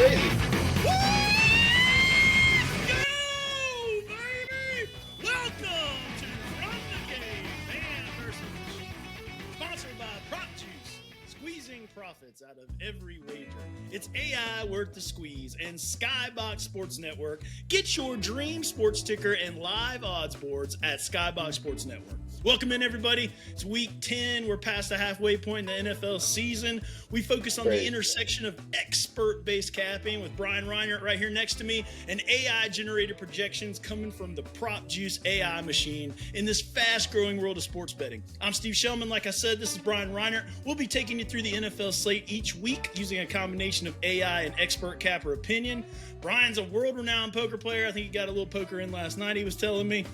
crazy. Go, baby! Welcome to From the Game, Man versus Machine. Sponsored by PropJuice, squeezing profits out of every wager. It's AI worth the squeeze, and Skybox Sports Network. Get your dream sports ticker and live odds boards at Skybox Sports Network. Welcome in, everybody. It's week 10. We're past the halfway point in the NFL season. We focus on the intersection of expert-based capping with Brian Reinert right here next to me and AI-generated projections coming from the PropJuice AI machine in this fast-growing world of sports betting. I'm Steve Shellman. Like I said, this is Brian Reinert. We'll be taking you through the NFL slate each week using a combination of AI and expert capper opinion. Brian's a world-renowned poker player. I think he got a little poker in last night, he was telling me.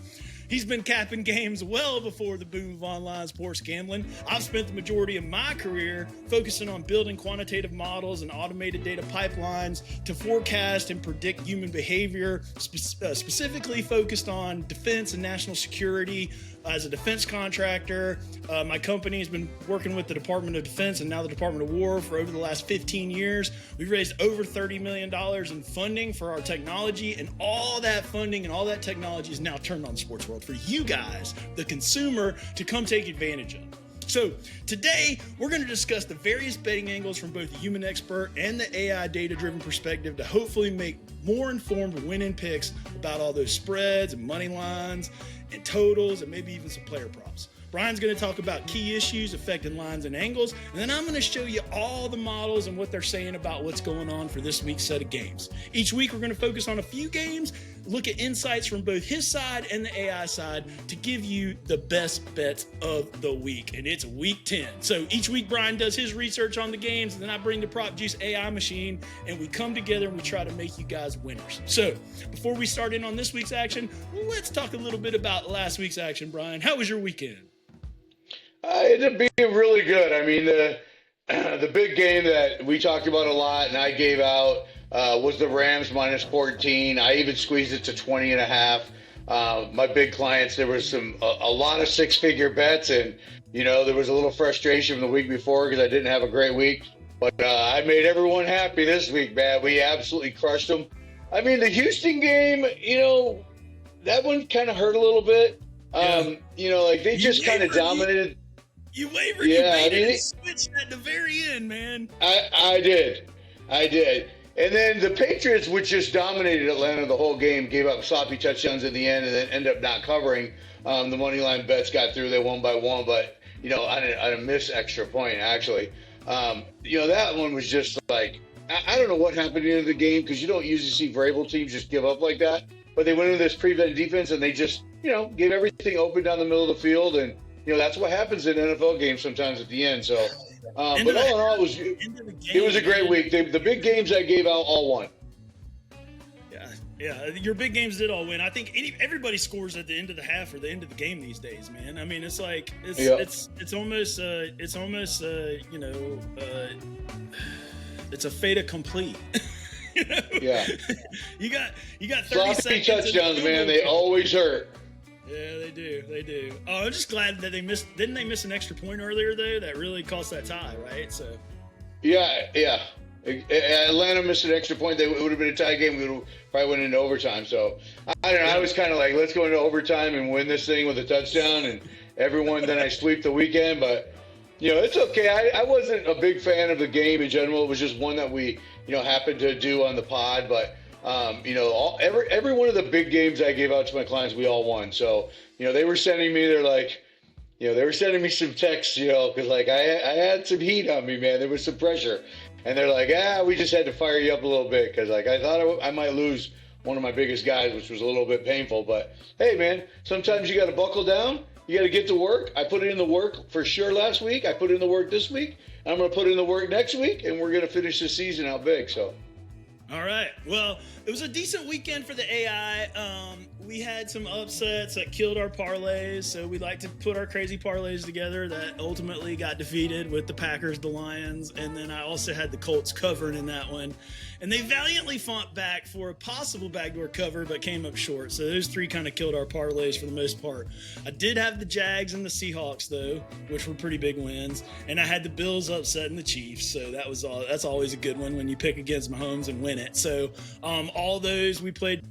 He's been capping games well before the boom of online sports gambling. I've spent the majority of my career focusing on building quantitative models and automated data pipelines to forecast and predict human behavior, specifically focused on defense and national security. As a defense contractor, my company has been working with the Department of Defense and now the Department of War for over the last 15 years. We've raised over $30 million in funding for our technology, and all that funding and all that technology is now turned on the sports world for you guys, the consumer, to come take advantage of. So today, we're going to discuss the various betting angles from both the human expert and the AI data-driven perspective to hopefully make more informed winning picks about all those spreads and money lines and totals and maybe even some player props. Brian's going to talk about key issues affecting lines and angles, and then I'm going to show you all the models and what they're saying about what's going on for this week's set of games. Each week, we're going to focus on a few games, look at insights from both his side and the AI side to give you the best bets of the week, and it's week 10. So each week, Brian does his research on the games, and then I bring the PropJuice AI machine, and we come together and we try to make you guys winners. So before we start in on this week's action, let's talk a little bit about last week's action, Brian. How was your weekend? It ended up being really good. I mean, the big game that we talked about a lot and I gave out was the Rams minus 14. I even squeezed it to 20.5. My big clients, there was a lot of six-figure bets, and there was a little frustration from the week before because I didn't have a great week. But I made everyone happy this week, man. We absolutely crushed them. I mean, the Houston game, that one kind of hurt a little bit. They just kind of dominated. You wavered, yeah, you switched at the very end, man. I did. And then the Patriots, which just dominated Atlanta the whole game, gave up sloppy touchdowns in the end and then ended up not covering. The money line bets got through. They won by one, but, on a missed extra point, actually. That one was just like, I don't know what happened at the end of the game because you don't usually see Vrabel teams just give up like that. But they went into this prevent defense and they just, gave everything open down the middle of the field. And, that's what happens in NFL games sometimes at the end. So, but all in all, it was a great week. The big games I gave out all won. Yeah, your big games did all win. I think everybody scores at the end of the half or the end of the game these days, man. I mean, it's like it's almost it's a fait accompli. Yeah. You got 30 sloppy seconds. Touchdowns, man. They always hurt. Yeah, they do. Oh, I'm just glad that didn't they miss an extra point earlier, though? That really cost that tie, right? So. Yeah. Atlanta missed an extra point. It would have been a tie game. We would have probably went into overtime. So, I don't know. I was kind of like, let's go into overtime and win this thing with a touchdown. And then I sweep the weekend. But, it's okay. I wasn't a big fan of the game in general. It was just one that we, happened to do on the pod. But, every one of the big games I gave out to my clients, we all won. So, they were sending me, they were sending me some texts, because like I had some heat on me, man. There was some pressure. And they're like, we just had to fire you up a little bit because like I thought I might lose one of my biggest guys, which was a little bit painful. But, hey, man, sometimes you got to buckle down. You got to get to work. I put in the work for sure last week. I put in the work this week. I'm going to put in the work next week, and we're going to finish the season out big. So. All right. Well, it was a decent weekend for the AI. we had some upsets that killed our parlays, so we like to put our crazy parlays together that ultimately got defeated with the Packers, the Lions, and then I also had the Colts covering in that one. And they valiantly fought back for a possible backdoor cover, but came up short. So those three kind of killed our parlays for the most part. I did have the Jags and the Seahawks, though, which were pretty big wins. And I had the Bills upsetting the Chiefs. So that's always a good one when you pick against Mahomes and win it. So all those we played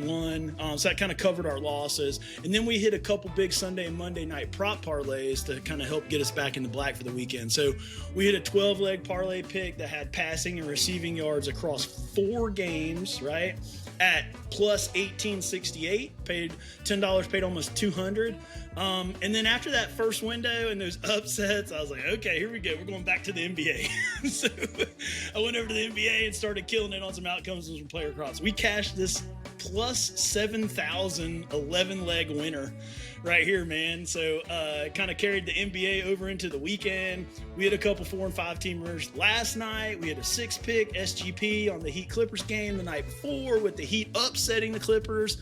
won, so that kind of covered our losses. And then we hit a couple big Sunday and Monday night prop parlays to kind of help get us back in the black for the weekend. So we hit a 12-leg parlay pick that had passing and receiving yards across 4 games, right, at plus 1868. Paid $10, paid almost $200. And then after that first window and those upsets, I was like, okay, here we go. We're going back to the NBA. So I went over to the NBA and started killing it on some outcomes and some player props. We cashed this plus 7,000 11-leg winner right here, man. So kind of carried the NBA over into the weekend. We had a couple 4 and 5 teamers last night. We had a 6-pick SGP on the Heat Clippers game the night before with the Heat upsetting the Clippers,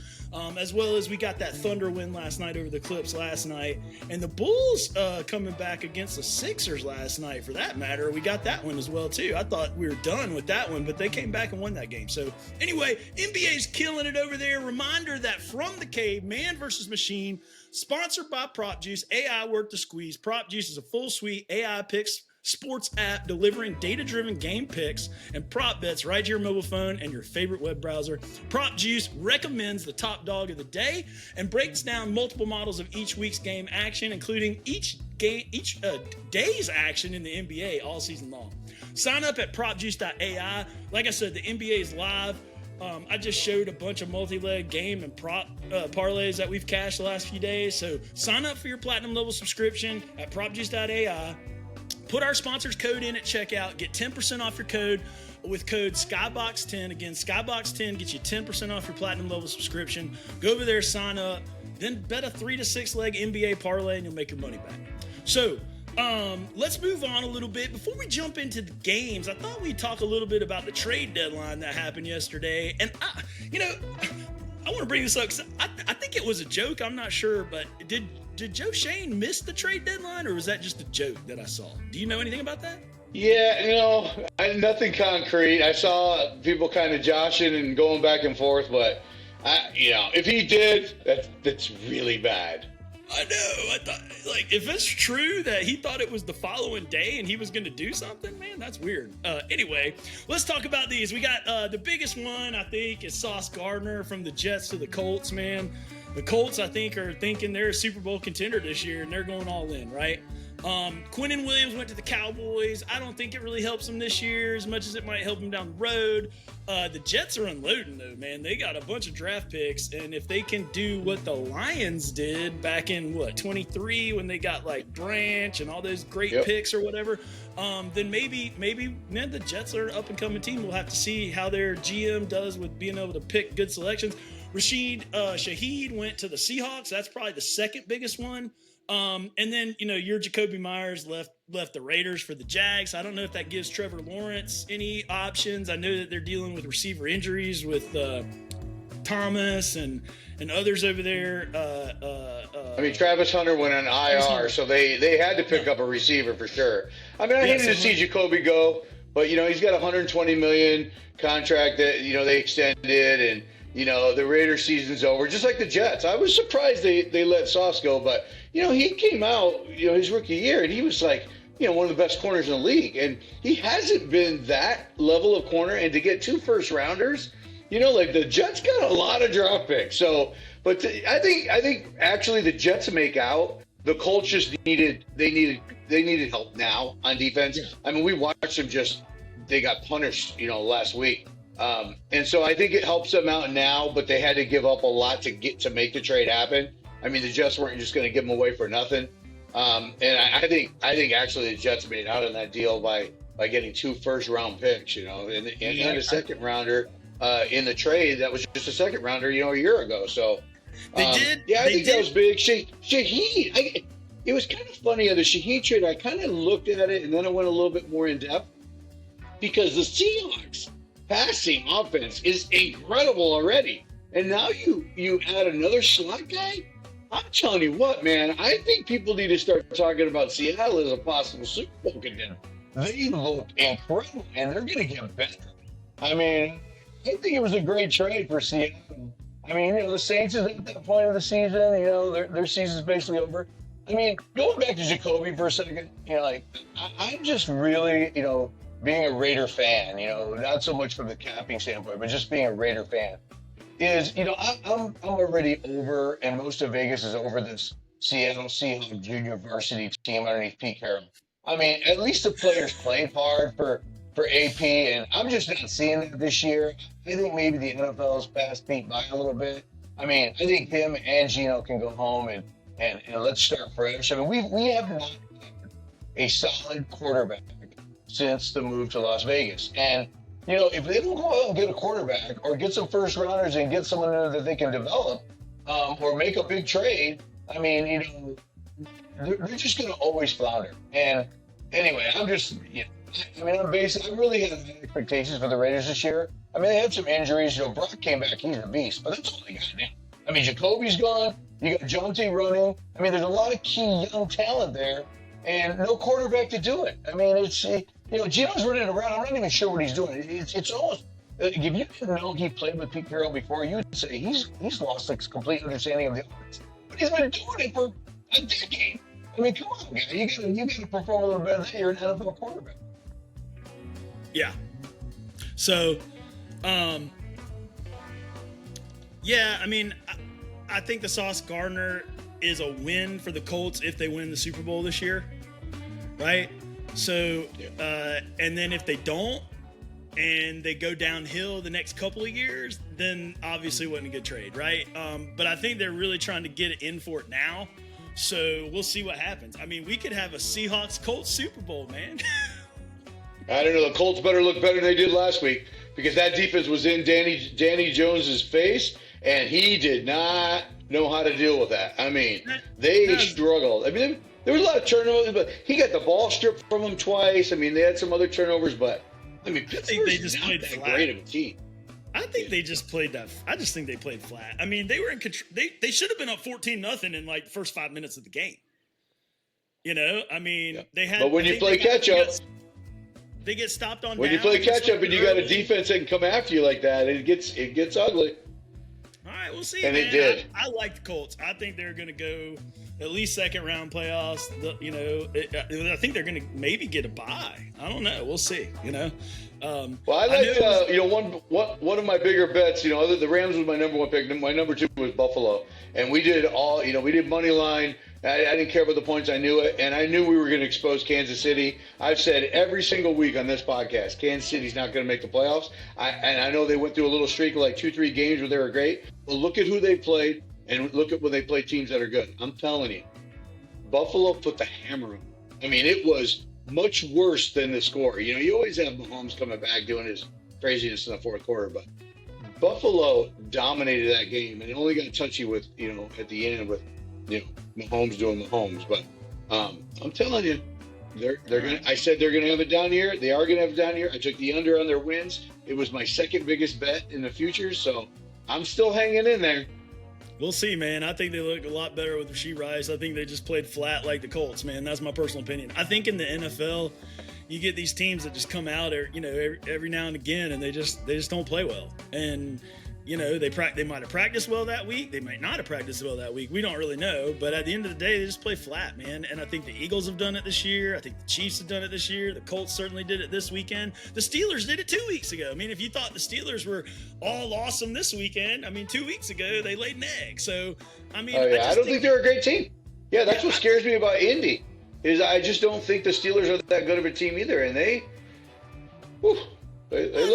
as well as we got that Thunder win last night over the Clips last night. And the Bulls coming back against the Sixers last night, for that matter. We got that one as well, too. I thought we were done with that one, but they came back and won that game. So anyway, NBA's killing it over there. Reminder that From the Cave, Man versus Machine, sponsored by PropJuice AI, worth the squeeze. PropJuice is a full suite AI picks sports app delivering data-driven game picks and prop bets right to your mobile phone and your favorite web browser. PropJuice recommends the top dog of the day and breaks down multiple models of each week's game action, including each day's action in the NBA all season long. Sign up at PropJuice.ai. Like I said, the NBA is live. I just showed a bunch of multi-leg game and prop parlays that we've cashed the last few days. So sign up for your platinum level subscription at PropJuice.ai. Put our sponsor's code in at checkout. Get 10% off your code with code SKYBOX10. Again, SKYBOX10 gets you 10% off your platinum level subscription. Go over there, sign up, then bet a 3 to 6 leg NBA parlay and you'll make your money back. So let's move on a little bit. Before we jump into the games, I thought we'd talk a little bit about the trade deadline that happened yesterday. And I want to bring this up because I think it was a joke. I'm not sure, but did Joe Shane miss the trade deadline, or was that just a joke that I saw? Do you know anything about that? Yeah, nothing concrete. I saw people kind of joshing and going back and forth, but if he did, that's really bad. I know. I thought, if it's true that he thought it was the following day and he was going to do something, man, that's weird. Anyway, let's talk about these. We got the biggest one, I think, is Sauce Gardner from the Jets to the Colts, man. The Colts, I think, are thinking they're a Super Bowl contender this year, and they're going all in, right? Quinnen Williams went to the Cowboys. I don't think it really helps them this year as much as it might help them down the road. The Jets are unloading, though, man. They got a bunch of draft picks, and if they can do what the Lions did back in, 23, when they got, Branch and all those great picks or whatever, then maybe the Jets are an up-and-coming team. We'll have to see how their GM does with being able to pick good selections. Rasheed Shaheed went to the Seahawks. That's probably the second biggest one. And then, your Jacoby Myers left the Raiders for the Jags. I don't know if that gives Trevor Lawrence any options. I know that they're dealing with receiver injuries with Thomas and others over there. Travis Hunter went on IR, so they had to pick up a receiver for sure. I hated to see Jacoby go, but, he's got a $120 million contract that, they extended, and the Raiders season's over, just like the Jets. I was surprised they let Sauce go, but, he came out, his rookie year, and he was one of the best corners in the league. And he hasn't been that level of corner. And to get 2 first-rounders, the Jets got a lot of draft picks. So, but I think actually the Jets make out. The Colts just needed help now on defense. Yeah. We watched them they got punished, last week. And so I think it helps them out now, but they had to give up a lot to make the trade happen. The Jets weren't just going to give them away for nothing. And I think actually the Jets made out on that deal by getting 2 first-round picks, and a second rounder in the trade that was just a second rounder, a year ago. So they did. Yeah, I think that was big. Shaheed. It was kind of funny on the Shaheed trade. I kind of looked at it and then I went a little bit more in depth because the Seahawks passing offense is incredible already. and now you add another slot guy. I'm telling you what, man. I think people need to start talking about Seattle as a possible Super Bowl contender. They look incredible, and they're going to get better. I mean, I think it was a great trade for Seattle. I mean, the Saints is at that point of the season. Their season's basically over. I mean, going back to Jacoby for a second, I'm just really, being a Raider fan, not so much from the capping standpoint, but just being a Raider fan, is, I'm already over, and most of Vegas is over this Seattle Seahawks junior varsity team underneath Pete Carroll. I mean, at least the players played hard for AP, and I'm just not seeing that this year. I think maybe the NFL's passed Pete by a little bit. I mean, I think him and Gino can go home and let's start fresh. I mean, we have not had a solid quarterback since the move to Las Vegas. And, if they don't go out and get a quarterback or get some first rounders and get someone that they can develop or make a big trade, I mean, they're just going to always flounder. And anyway, I'm just, I really had expectations for the Raiders this year. I mean, they had some injuries. Brock came back. He's a beast, but that's all they got now. I mean, Jacoby's gone. You got Jonte running. I mean, there's a lot of key young talent there and no quarterback to do it. I mean, it's, Gino's running around. I'm not even sure what he's doing. It's almost, if you didn't know he played with Pete Carroll before, you'd say he's lost like complete understanding of the offense. But he's been doing it for a decade. I mean, come on, guy. You gotta perform a little better than you're an NFL quarterback. Yeah. So, yeah, I mean, I think the Sauce Gardner is a win for the Colts if they win the Super Bowl this year, right? So, and then if they don't and they go downhill the next couple of years, then obviously it wasn't a good trade, right? But I think they're really trying to get it in for it now. So we'll see what happens. I mean, we could have a Seahawks-Colts Super Bowl, man. I don't know. The Colts better look better than they did last week because that defense was in Danny Jones's face, and he did not know how to deal with that. I mean, they struggled. I mean, there was a lot of turnovers, but he got the ball stripped from him twice. I mean, they had some other turnovers, but I mean, Pittsburgh's they just not played that flat. great of a team. I think they just played that. I just think they played flat. I mean, they were in control. They should have been up 14-0 in like the first 5 minutes of the game. I mean, they had. But when you play catch up, they get stopped on. When you play catch up and you got a defense that can come after you like that, it gets ugly. All right, we'll see. And man. it did. I like the Colts. I think they're going to go at least second round playoffs. I think they're going to maybe get a bye. I don't know. We'll see. Well, I like one of my bigger bets. The Rams was my number one pick. My number two was Buffalo, and we did we did money line. I didn't care about the points. I knew it, and I knew we were going to expose Kansas City. I've said every single week on this podcast, Kansas City's not going to make the playoffs. And I know they went through a little streak of like 2-3 games where they were great. But look at who they played, and look at when they played teams that are good. I'm telling you, Buffalo put the hammer on. I mean, it was much worse than the score. You always have Mahomes coming back doing his craziness in the fourth quarter, but Buffalo dominated that game, and it only got touchy with at the end with Mahomes doing Mahomes. But I'm telling you, they're gonna. I said they're gonna have a down year. They are gonna have a down year. I took the under on their wins. It was my second biggest bet in the future, so I'm still hanging in there. We'll see, man. I think they look a lot better with Rasheed Rice. I think they just played flat like the Colts, man. That's my personal opinion. I think in the NFL, you get these teams that just come out, every now and again, and they just don't play well. And they might have practiced well that week. They might not have practiced well that week. We don't really know. But at the end of the day, they just play flat, man. And I think the Eagles have done it this year. I think the Chiefs have done it this year. The Colts certainly did it this weekend. The Steelers did it 2 weeks ago. I mean, if you thought the Steelers were all awesome this weekend, 2 weeks ago, they laid an egg. So, I mean, I don't think they're a great team. Yeah, that's what scares me about Indy, is I just don't think the Steelers are that good of a team either. And they look good. They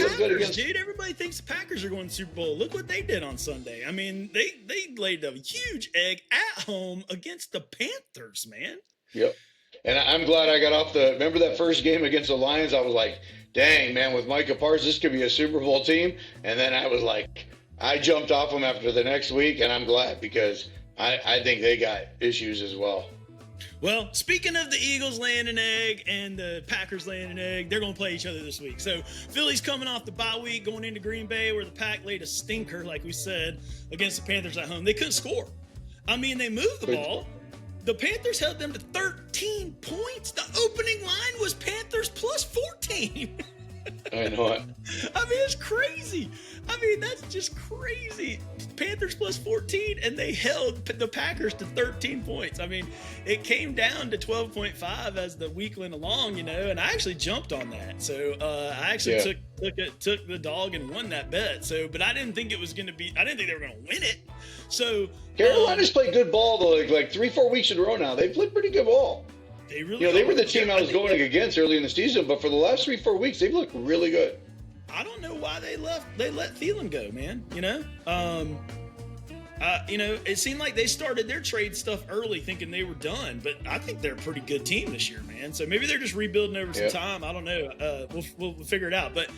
look good against. Dude, everybody thinks the Packers are going to the Super Bowl. Look what they did on Sunday. I mean, they laid a huge egg at home against the Panthers, man. Yep. And I'm glad I got off remember that first game against the Lions? I was like, dang, man, with Micah Parsons, this could be a Super Bowl team. And then I was like, I jumped off them after the next week, and I'm glad because I think they got issues as well. Well, speaking of the Eagles laying an egg and the Packers laying an egg, they're going to play each other this week. So Philly's coming off the bye week, going into Green Bay, where the Pack laid a stinker, like we said, against the Panthers at home. They couldn't score. I mean, they moved the ball. The Panthers held them to 13 points. The opening line was Panthers plus 14. I know it. I mean, it's crazy. I mean, that's just crazy. Panthers plus 14, and they held the Packers to 13 points. I mean, it came down to 12.5 as the week went along, you know, and I actually jumped on that. So I actually took the dog and won that bet. So, but I didn't think it was going to be. I didn't think they were going to win it. So Carolina's played good ball though, like 3-4 weeks in a row now. They've played pretty good ball. They really, you know, they were the team I was going against early in the season, but for the last 3-4 weeks, they've looked really good. I don't know why they let Thielen go, man. You know, you know, it seemed like they started their trade stuff early, thinking they were done. But I think they're a pretty good team this year, man. So maybe they're just rebuilding over some time. I don't know. We'll figure it out. But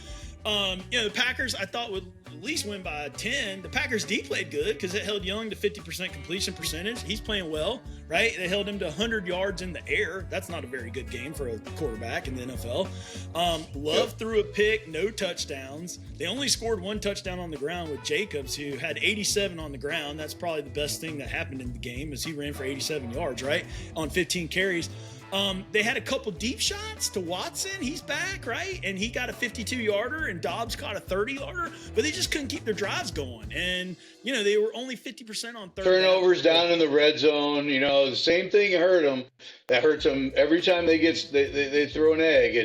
you know, the Packers I thought would at least win by 10. The Packers D played good because it held Young to 50% completion percentage. He's playing well, right? They held him to 100 yards in the air. That's not a very good game for a quarterback in the NFL. Love threw a pick, no touchdowns. They only scored one touchdown on the ground with Jacobs, who had 87 on the ground. That's probably the best thing that happened in the game, is he ran for 87 yards, right, on 15 carries. They had a couple deep shots to Watson. He's back, right? And he got a 52-yarder, and Dobbs caught a 30-yarder, but they just couldn't keep their drives going. And, you know, they were only 50% on third turnovers down in the red zone. You know, the same thing hurt them. That hurts them every time they throw an egg.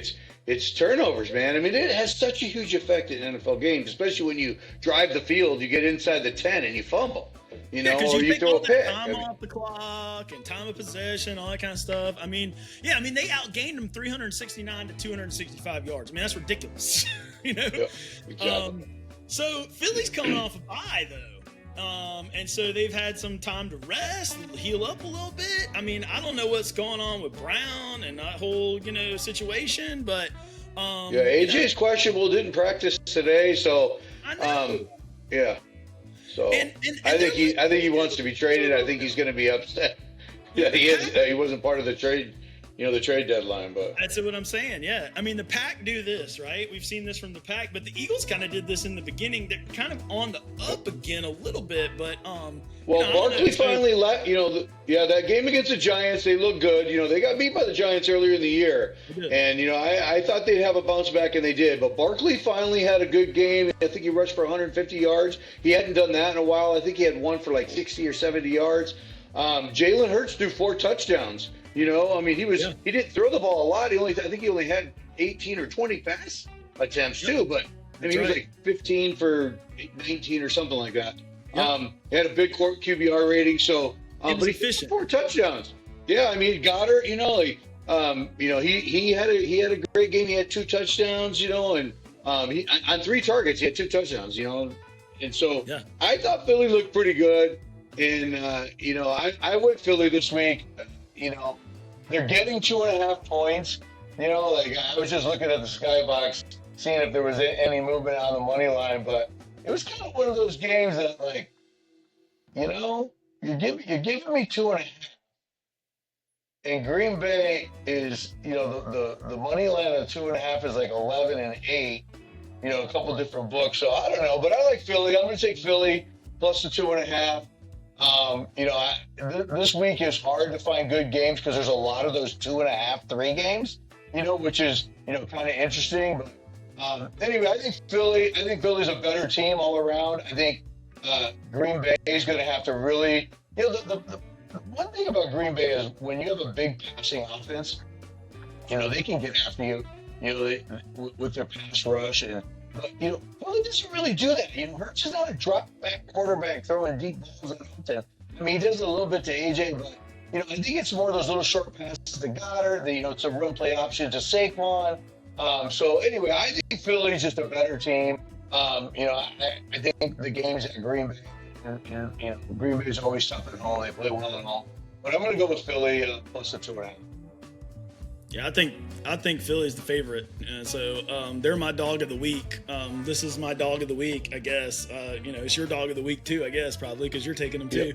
It's turnovers, man. I mean, it has such a huge effect in NFL games, especially when you drive the field, you get inside the 10 and you fumble. You know, or you throw a pick. Time off the clock and time of possession, all that kind of stuff. I mean, yeah, I mean, they outgained them 369 to 265 yards. I mean, that's ridiculous. You know? Yep, exactly. So Philly's coming off a bye, though. And so they've had some time to rest, heal up a little bit. I mean, I don't know what's going on with Brown and that whole, you know, situation, but AJ's questionable, didn't practice today, so I know. Yeah. So and I think he wants to be traded. I think he's going to be upset. Yeah, he is. He wasn't part of the trade, you know, the trade deadline. But that's what I'm saying. Yeah, I mean, the Pack do this, right? We've seen this from the Pack, but the Eagles kind of did this in the beginning. They're kind of on the up again a little bit, but well, Barkley finally let that game against the Giants, they look good. You know, they got beat by the Giants earlier in the year, and you know, I thought they'd have a bounce back, and they did. But Barkley finally had a good game. I think he rushed for 150 yards. He hadn't done that in a while. I think he had one for like 60 or 70 yards. Jalen Hurts threw 4 touchdowns. You know, I mean, he didn't throw the ball a lot. I think he only had 18 or 20 pass attempts too. But I mean, he was like 15 for 19 or something like that. He had a big QBR rating, so but he efficient. 4 touchdowns. Yeah, I mean, Gardner, you know, like, you know, he had a great game. He had 2 touchdowns, you know, and he on 3 targets, he had 2 touchdowns, you know, and so I thought Philly looked pretty good, and you know, I went Philly this week. You know, they're getting 2.5 points. You know, like I was just looking at the skybox, seeing if there was any movement on the money line, but it was kind of one of those games that, like, you know, you're giving me 2.5, and Green Bay is, you know, the money line of 2.5 is like 11 and 8. You know, a couple different books. So I don't know, but I like Philly. I'm going to take Philly plus the 2.5. You know, this week is hard to find good games because there's a lot of those 2.5, 3 games. You know, which is, you know, kind of interesting, but. Anyway, I think Philly's a better team all around. I think Green Bay is going to have to really, you know, the one thing about Green Bay is when you have a big passing offense, you know, they can get after you, you know, with their pass rush. But, you know, Philly doesn't really do that. You know, Hurts is not a drop back quarterback throwing deep balls in the offense. I mean, he does it a little bit to AJ, but, you know, I think it's more of those little short passes to Gardner, you know, it's a run play option to Saquon. So anyway, I think Philly's just a better team. You know, I think the games at Green Bay, and you know, Green Bay's always tough at home. They play well at home. But I'm going to go with Philly plus the 2.5. Yeah, I think I think Philly's the favorite. So they're my dog of the week. This is my dog of the week, I guess. It's your dog of the week too, I guess, probably because you're taking them too.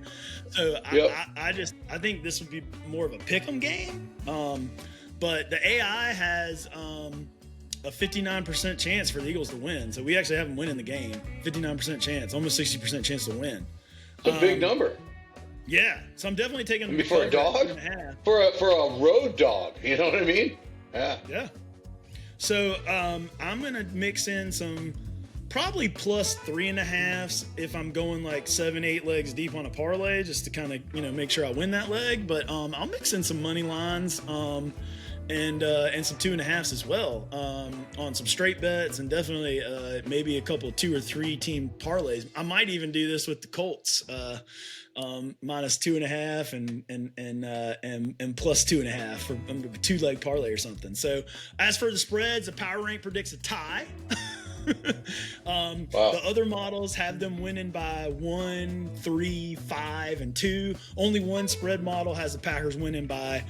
So I think this would be more of a pick'em game. But the AI has a 59% chance for the Eagles to win. So we actually have them winning the game. 59% chance, almost 60% chance to win. It's a big number. Yeah, so I'm definitely taking them for a dog, for a road dog. You know what I mean? Yeah. Yeah. So I'm gonna mix in some probably plus 3.5s if I'm going like 7-8 legs deep on a parlay, just to kind of make sure I win that leg. But I'll mix in some money lines and some 2.5s as well on some straight bets, and definitely maybe a couple 2 or 3 team parlays. I might even do this with the Colts. Minus 2.5 and plus 2.5 for a 2-leg parlay or something. So as for the spreads, the power rank predicts a tie. The other models have them winning by 1, 3, 5, and 2. Only one spread model has the Packers winning by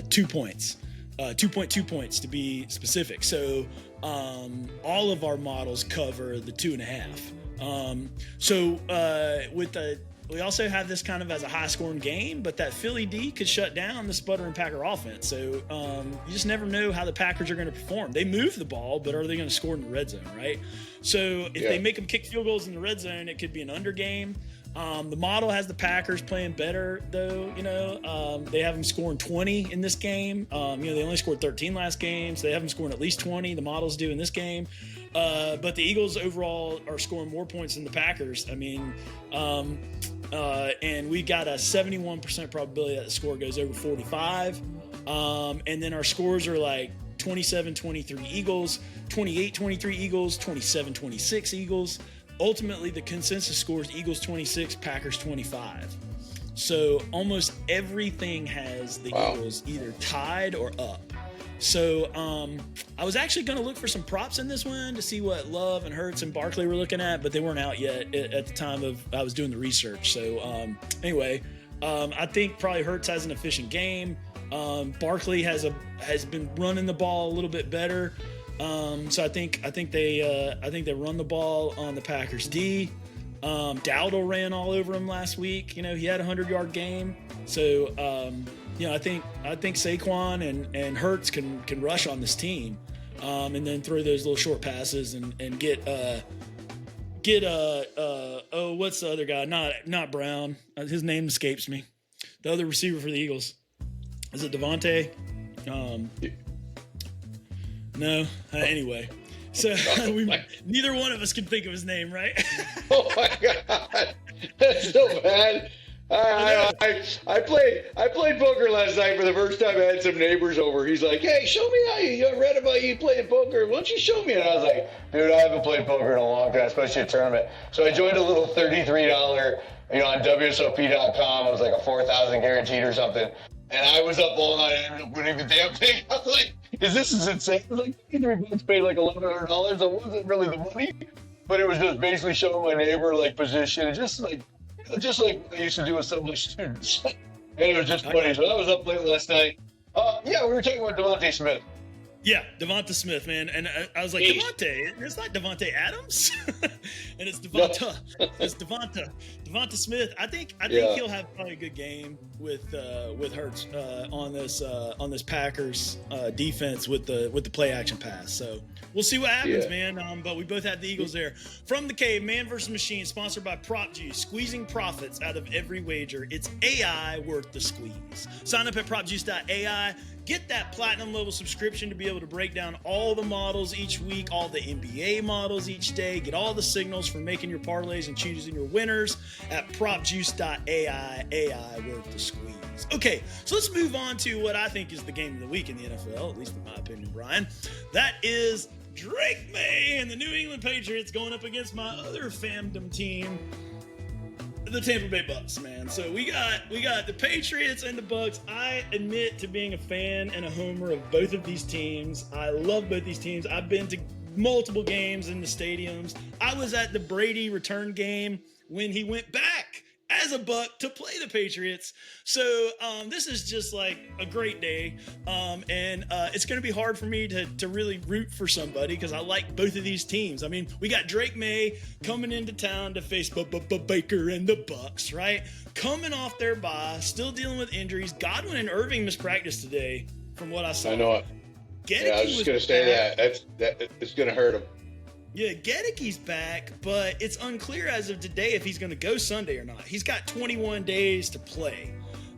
2 points. 2.2 points to be specific. So all of our models cover the 2.5. We also have this kind of as a high-scoring game, but that Philly D could shut down the sputtering Packer offense. So you just never know how the Packers are going to perform. They move the ball, but are they going to score in the red zone, right? So if they make them kick field goals in the red zone, it could be an under game. The model has the Packers playing better, though. They have them scoring 20 in this game. They only scored 13 last game, so they have them scoring at least 20. The models do in this game. But the Eagles overall are scoring more points than the Packers. I mean, and we got a 71% probability that the score goes over 45. And then our scores are like 27-23 Eagles, 28-23 Eagles, 27-26 Eagles. Ultimately, the consensus score is Eagles 26, Packers 25. So almost everything has the Eagles either tied or up. So I was actually going to look for some props in this one to see what Love and Hurts and Barkley were looking at, but they weren't out yet at the time of I was doing the research. So anyway, I think probably Hurts has an efficient game. Barkley has been running the ball a little bit better. So I think they run the ball on the Packers D. Dowdle ran all over him last week. He had a 100-yard game. So I think Saquon and Hurts can rush on this team, and then throw those little short passes and get what's the other guy? Not Brown. His name escapes me. The other receiver for the Eagles. Is it Devontae? No. Anyway, so neither one of us can think of his name, right? Oh my God, that's so bad. I played poker last night for the first time. I had some neighbors over. He's like, "Hey, show me how you read about you playing poker. Why don't you show me?" And I was like, "Dude, I haven't played poker in a long time, especially a tournament." So I joined a little $33, on WSOP.com. It was like a 4,000 guaranteed or something. And I was up all night. I ended up winning the damn thing. I was like, this is insane. I was like, $3 paid like $1,100. It wasn't really the money, but it was just basically showing my neighbor position, and just like I used to do with some of my students. And it was just funny. So I was up late last night. We were talking about Devontae Smith. Yeah, Devonta Smith, man. And I was like, Devontae, it's not Devontae Adams. And it's Devonta. No. It's Devonta Smith. I think he'll have probably a good game with Hurts on this Packers defense with the play action pass. So we'll see what happens, man. But we both have the Eagles there. From the Cave, Man vs. Machine, sponsored by PropJuice, squeezing profits out of every wager. It's AI worth the squeeze. Sign up at PropJuice.ai. Get that platinum level subscription to be able to break down all the models each week, all the NBA models each day, get all the signals for making your parlays and choosing your winners at PropJuice.ai. AI worth the squeeze. Okay, so let's move on to what I think is the game of the week in the NFL, at least in my opinion, Brian. That is Drake May and the New England Patriots going up against my other fandom team, the Tampa Bay Bucks, man. So we got the Patriots and the Bucks. I admit to being a fan and a homer of both of these teams. I love both these teams. I've been to multiple games in the stadiums. I was at the Brady return game when he went back has a buck to play the Patriots. So this is just like a great day. And it's going to be hard for me to really root for somebody because I like both of these teams. I mean, we got Drake May coming into town to face Baker and the Bucks, right? Coming off their bye, still dealing with injuries. Godwin and Irving mispracticed today, from what I saw. I know it. Gedeke I was just going to say that it's going to hurt him. Yeah, Gedeke's back, but it's unclear as of today if he's going to go Sunday or not. He's got 21 days to play,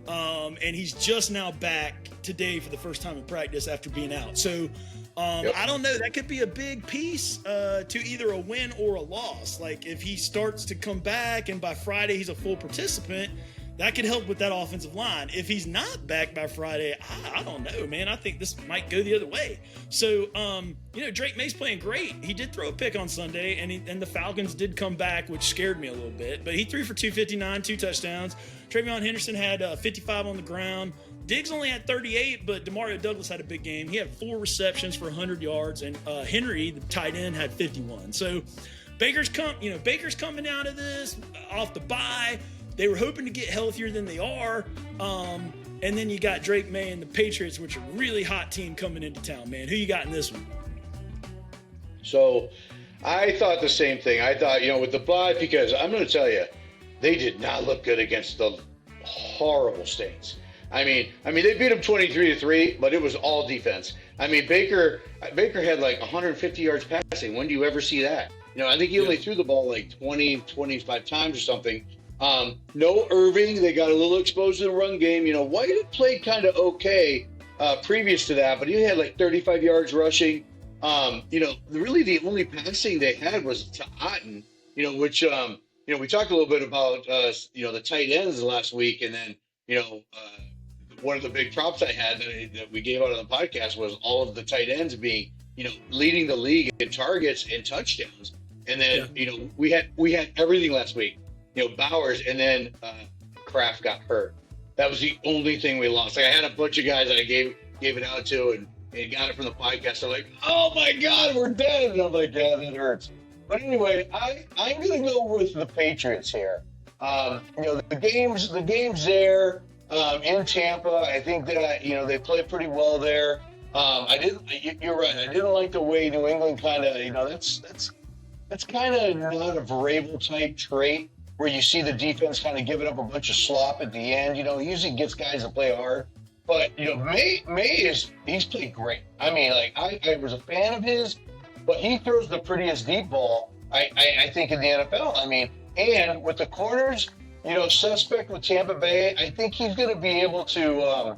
and he's just now back today for the first time in practice after being out. So I don't know. That could be a big piece to either a win or a loss. Like if he starts to come back and by Friday he's a full participant, that could help with that offensive line. If he's not back by Friday, I don't know, man. I think this might go the other way. So, Drake May's playing great. He did throw a pick on Sunday, and the Falcons did come back, which scared me a little bit. But he threw for 259, 2 touchdowns. Travion Henderson had 55 on the ground. Diggs only had 38, but Demario Douglas had a big game. He had 4 receptions for 100 yards, and Henry, the tight end, had 51. So Baker's coming out of this off the bye. They were hoping to get healthier than they are. And then you got Drake May and the Patriots, which are a really hot team coming into town, man. Who you got in this one? So I thought the same thing. I thought, with the bye, because I'm going to tell you, they did not look good against the horrible Saints. I mean, they beat them 23-3, but it was all defense. I mean, Baker had like 150 yards passing. When do you ever see that? I think he only threw the ball like 20, 25 times or something. No Irving. They got a little exposed to the run game. White had played kind of okay previous to that, but he had like 35 yards rushing. Really the only passing they had was to Otten, which, we talked a little bit about, the tight ends last week. And then, one of the big props I had that we gave out on the podcast was all of the tight ends being, leading the league in targets and touchdowns. And then, we had everything last week. Bowers, and then Kraft got hurt. That was the only thing we lost. Like I had a bunch of guys that I gave it out to and got it from the podcast. They're like, "Oh my God, we're dead!" And I'm like, "Yeah, that hurts." But anyway, I'm going to go with the Patriots here. The game's there in Tampa. I think that they play pretty well there. You're right. I didn't like the way New England kind of that's kind of not a Vrabel type trait, where you see the defense kind of giving up a bunch of slop at the end. He usually gets guys to play hard. But, he's played great. I mean, like, I was a fan of his, but he throws the prettiest deep ball, I think, in the NFL. I mean, and with the corners, suspect with Tampa Bay, I think he's going to be able to,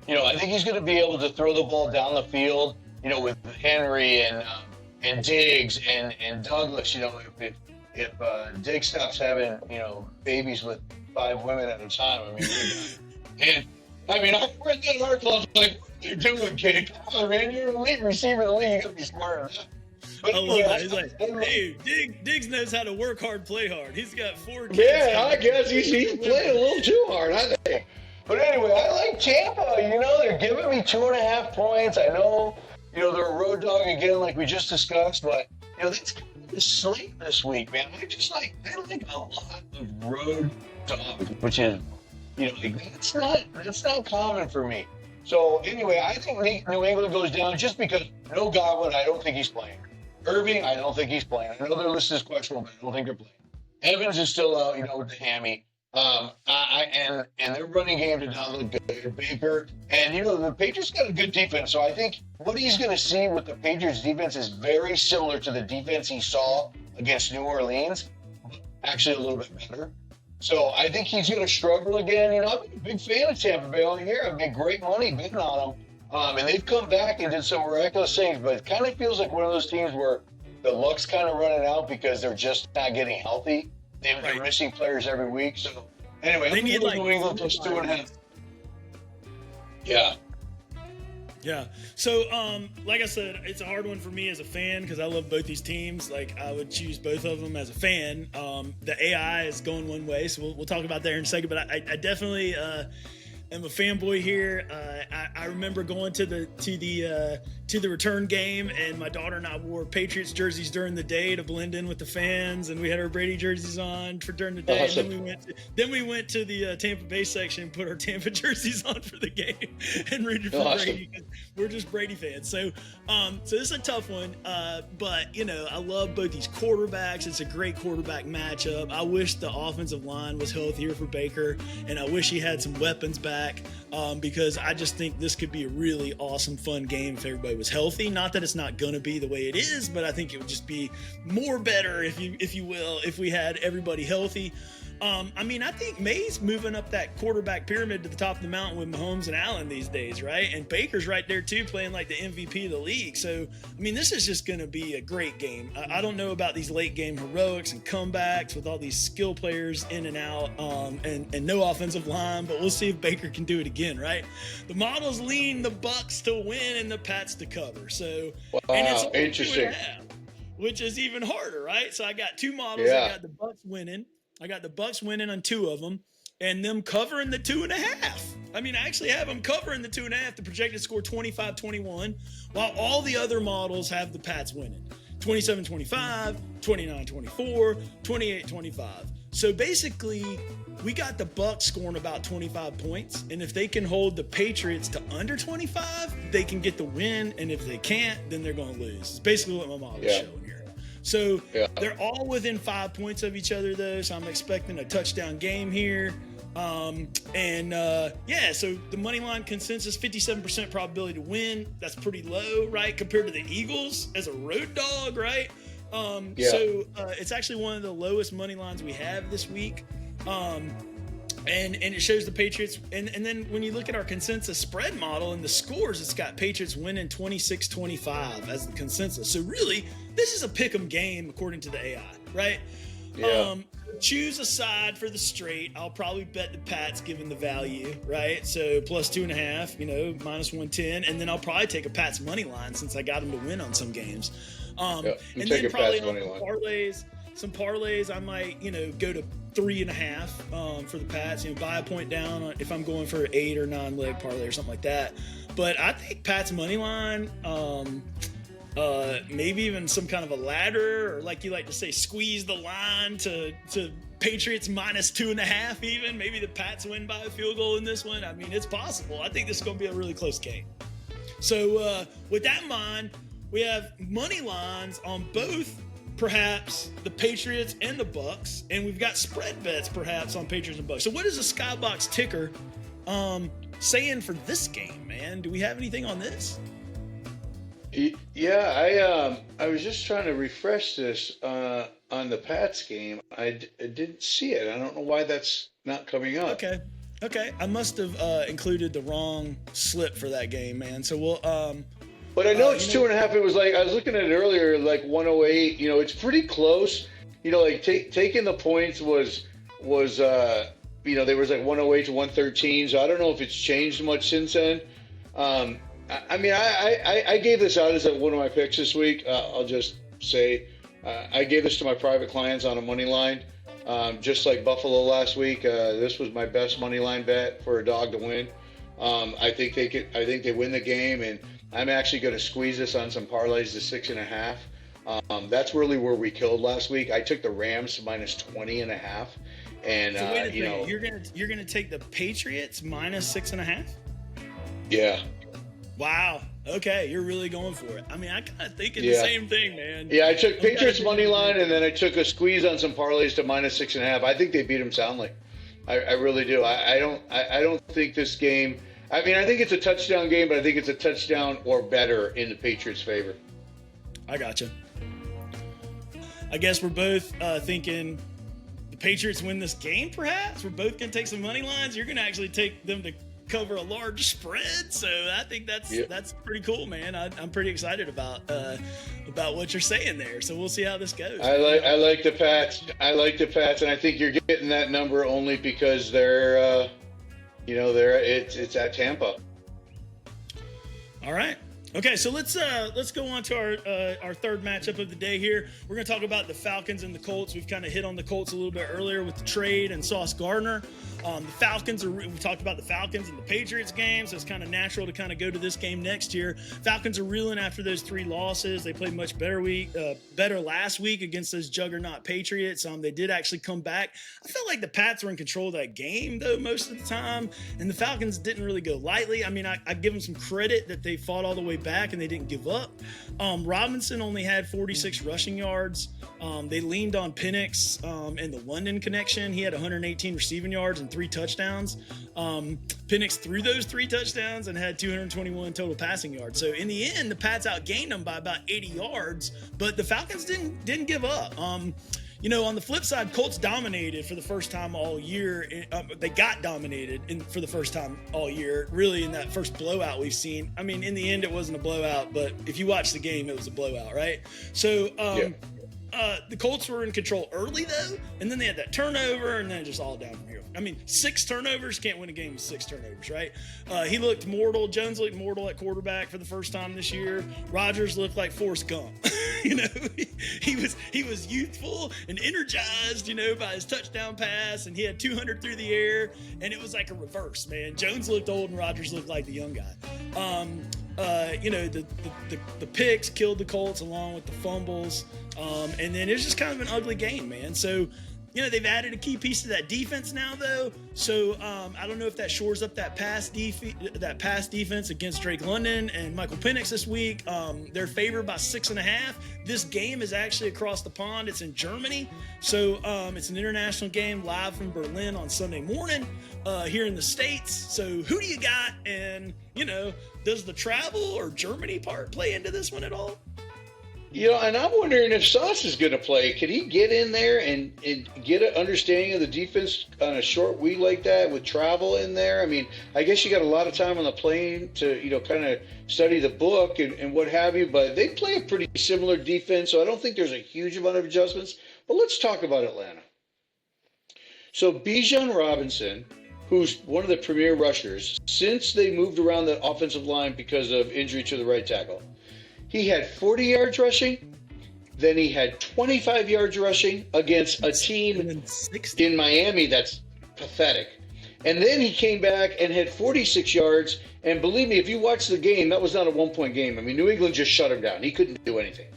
throw the ball down the field, with Henry and Diggs and Douglas, if Diggs stops having, babies with 5 women at a time, I read that article, I was like, what are you doing, kid? Come on, man, you're an elite receiver in the league, you gotta be smarter than that. But I love that. He's like, hey, Diggs knows how to work hard, play hard. He's got 4 kids. Yeah, I guess he's playing a little too hard, I think. But anyway, I like Tampa, they're giving me 2.5 points. I know, they're a road dog again, like we just discussed, but, that's kind of the slate this week, man. I like a lot of road dogs, which is, that's not common for me. So anyway, I think New England goes down just because no Godwin, I don't think he's playing. Irving, I don't think he's playing. I know their list is questionable, but I don't think they're playing. Evans is still out, with the hammy. And their running game did not look good. Baker, and the Patriots got a good defense. So I think what he's going to see with the Patriots defense is very similar to the defense he saw against New Orleans, actually a little bit better. So I think he's going to struggle again. I've been a big fan of Tampa Bay all year. I've made great money betting on them. And they've come back and did some miraculous things, but it kind of feels like one of those teams where the luck's kind of running out because they're just not getting healthy. They're missing players every week. So anyway, they need New England plus 2.5. Yeah. Yeah. So, like I said, it's a hard one for me as a fan because I love both these teams. Like, I would choose both of them as a fan. The AI is going one way, so we'll talk about that in a second. But I definitely am a fanboy here. I remember going to the return game, and my daughter and I wore Patriots jerseys during the day to blend in with the fans, and we had our Brady jerseys on for during the day. Awesome. And then we went to the Tampa Bay section and put our Tampa jerseys on for the game and rooted for Brady, because we're just Brady fans. So this is a tough one, but I love both these quarterbacks. It's a great quarterback matchup. I wish the offensive line was healthier for Baker, and I wish he had some weapons back, because I just think this could be a really awesome, fun game if everybody was healthy. Not that it's not gonna be the way it is, but I think it would just be more better, if you will, if we had everybody healthy. I think May's moving up that quarterback pyramid to the top of the mountain with Mahomes and Allen these days, right? And Baker's right there too, playing like the MVP of the league. So, this is just going to be a great game. I don't know about these late game heroics and comebacks with all these skill players in and out, and no offensive line, but we'll see if Baker can do it again, right? The models lean the Bucks to win and the Pats to cover. So, wow, and it's interesting. Which is even harder, right? So I got two models. Yeah. I got the Bucks winning on two of them, and them covering the 2.5. I actually have them covering the 2.5. The projected score 25-21, while all the other models have the Pats winning 27-25, 29-24, 28-25. So basically, we got the Bucks scoring about 25 points, and if they can hold the Patriots to under 25, they can get the win, and if they can't, then they're going to lose. It's basically what my model is showing here. So they're all within 5 points of each other, though. So I'm expecting a touchdown game here. So the money line consensus, 57% probability to win. That's pretty low, right? Compared to the Eagles as a road dog, right? So it's actually one of the lowest money lines we have this week. And it shows the Patriots. And then when you look at our consensus spread model and the scores, it's got Patriots winning 26-25 as the consensus. So really, this is a pick'em game according to the AI, right? Yeah. Choose a side for the straight. I'll probably bet the Pats given the value, right? So plus 2.5, minus 110. And then I'll probably take a Pats money line since I got them to win on some games. And then probably on some parlays, I might, go to 3.5 for the Pats, buy a point down if I'm going for an 8 or 9 leg parlay or something like that. But I think Pats money line, maybe even some kind of a ladder, or like you like to say, squeeze the line to Patriots minus 2.5 even. Maybe the Pats win by a field goal in this one. It's possible. I think this is going to be a really close game. So with that in mind, we have money lines on both, perhaps the Patriots and the Bucks, and we've got spread bets perhaps on Patriots and Bucks. So what is the Skybox ticker saying for this game, man? Do we have anything on this? Yeah, I was just trying to refresh this on the Pats game. I didn't see it. I don't know why that's not coming up. Okay. I must have included the wrong slip for that game, man. So we'll but I know it's 2.5. It was like, I was looking at it earlier, like 108. It's pretty close. Taking the points was there was like 108 to 113. So I don't know if it's changed much since then. I gave this out as one of my picks this week. I'll just say I gave this to my private clients on a money line, just like Buffalo last week. This was my best money line bet for a dog to win. I think they win the game, and I'm actually going to squeeze this on some parlays to 6.5. That's really where we killed last week. I took the Rams minus 20.5, and so wait a minute, you're gonna take the Patriots minus 6.5? Yeah. Wow. Okay, you're really going for it. I kind of thinking the same thing, man. Yeah, I took Patriots money line, and then I took a squeeze on some parlays to minus 6.5. I think they beat them soundly. I really do. I don't think this game. I think it's a touchdown game, but I think it's a touchdown or better in the Patriots' favor. I gotcha. I guess we're both thinking the Patriots win this game, perhaps. We're both going to take some money lines. You're going to actually take them to cover a large spread, so I think that's pretty cool, man. I'm pretty excited about what you're saying there. So we'll see how this goes. I like the Pats. And I think you're getting that number only because they're it's at Tampa. All right. Okay, so let's go on to our third matchup of the day here. We're going to talk about the Falcons and the Colts. We've kind of hit on the Colts a little bit earlier with the trade and Sauce Gardner. The Falcons we talked about the Falcons and the Patriots game, so it's kind of natural to kind of go to this game next year. Falcons are reeling after those 3 losses. They played much better last week against those juggernaut Patriots. They did actually come back. I felt like the Pats were in control of that game though most of the time, and the Falcons didn't really go lightly. I mean, I give them some credit that they fought all the way back and they didn't give up. Robinson only had 46 rushing yards. They leaned on Penix and the London connection. He had 118 receiving yards and 3 touchdowns. Penix threw those 3 touchdowns and had 221 total passing yards. So in the end, the Pats outgained them by about 80 yards, but the Falcons didn't give up. You know, on the flip side, Colts dominated for the first time all year. They got dominated for the first time all year, really, in that first blowout we've seen. I mean, in the end, it wasn't a blowout, but if you watch the game, it was a blowout, right? So the Colts were in control early, though, and then they had that turnover, and then just all down from here. I mean, 6 turnovers, can't win a game with 6 turnovers, right? He looked mortal. Jones looked mortal at quarterback for the first time this year. Rodgers looked like Forrest Gump. You know, he was youthful and energized, you know, by his touchdown pass, and he had 200 through the air, and it was like a reverse, man. Jones looked old, and Rodgers looked like the young guy. You know, the picks killed the Colts along with the fumbles. And then it was just kind of an ugly game, man. So, you know, they've added a key piece to that defense now, though. So I don't know if that shores up that pass defense against Drake London and Michael Penix this week. They're favored by 6.5. This game is actually across the pond. It's in Germany. So it's an international game live from Berlin on Sunday morning here in the States. So who do you got? And, you know, does the travel or Germany part play into this one at all? You know, and I'm wondering if Sauce is going to play. Could he get in there and get an understanding of the defense on a short week like that with travel in there? I mean, I guess you got a lot of time on the plane to, you know, kind of study the book and what have you, but they play a pretty similar defense, so I don't think there's a huge amount of adjustments. But let's talk about Atlanta. So Bijan Robinson, who's one of the premier rushers, since they moved around the offensive line because of injury to the right tackle, he had 40 yards rushing, then he had 25 yards rushing against a team in Miami that's pathetic. And then he came back and had 46 yards, and believe me, if you watch the game, that was not a one-point game. I mean, New England just shut him down. He couldn't do anything.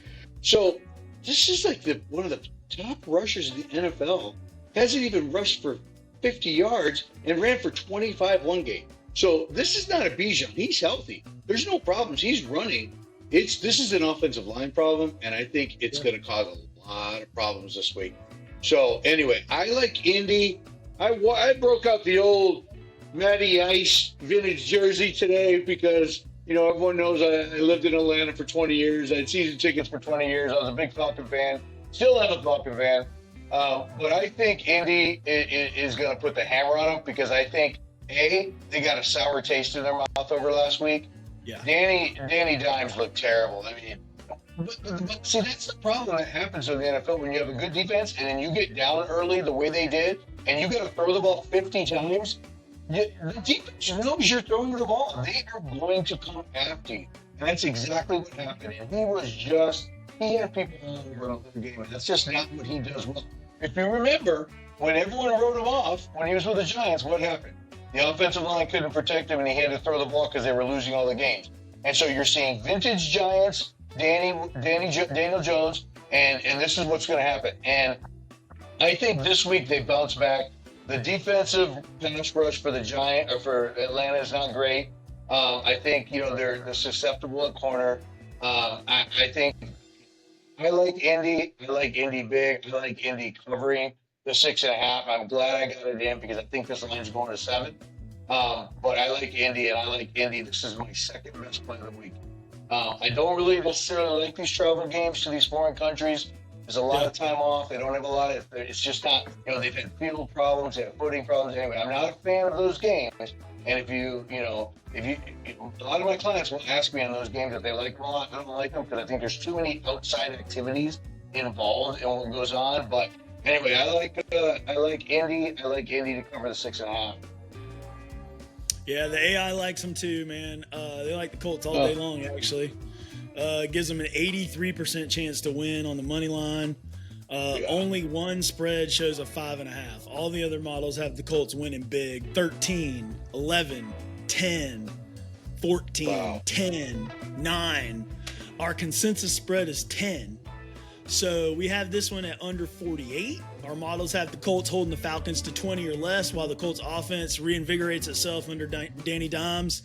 So this is like one of the top rushers in the NFL. Hasn't even rushed for 50 yards and ran for 25 one game. So this is not a Bijan. He's healthy. There's no problems. He's running. This is an offensive line problem, and I think it's going to cause a lot of problems this week. So anyway, I like Indy. I broke out the old Matty Ice vintage jersey today because, you know, everyone knows I lived in Atlanta for 20 years. I had season tickets for 20 years. I was a big Falcon fan. Still am a Falcon fan. But I think Indy is going to put the hammer on them because I think, A, they got a sour taste in their mouth over last week. Yeah. Danny Dimes looked terrible. I mean, but see, that's the problem that happens in the NFL when you have a good defense and then you get down early the way they did, and you got to throw the ball 50 times. The defense knows you're throwing the ball. They are going to come after you. And that's exactly what happened. And he had people all over the game. And that's just not what he does well. If you remember, when everyone wrote him off, when he was with the Giants, what happened? The offensive line couldn't protect him, and he had to throw the ball because they were losing all the games. And so you're seeing vintage Giants, Daniel Jones, and this is what's going to happen. And I think this week they bounce back. The defensive pass rush for Atlanta is not great. I think, you know, they're susceptible at corner. I think I like Indy. I like Indy big. I like Indy covering the 6.5. I'm glad I got it in because I think this line's going to 7. But I like Indy, and I like Indy. This is my second best play of the week. I don't really necessarily like these travel games to these foreign countries. There's a lot of time off. They don't have a lot of. It's just not. You know, they've had field problems, they have footing problems. Anyway, I'm not a fan of those games. And if you a lot of my clients will ask me in those games if they like them a lot. I don't like them because I think there's too many outside activities involved in what goes on. But anyway, I like Indy. I like Indy to cover the 6.5. Yeah, the AI likes them too, man. They like the Colts all day long, actually. Gives them an 83% chance to win on the money line. Only one spread shows a 5.5. All the other models have the Colts winning big. 13, 11, 10, 14, 10, 9. Our consensus spread is 10. So we have this one at under 48. Our models have the Colts holding the Falcons to 20 or less, while the Colts offense reinvigorates itself under Danny Dimes.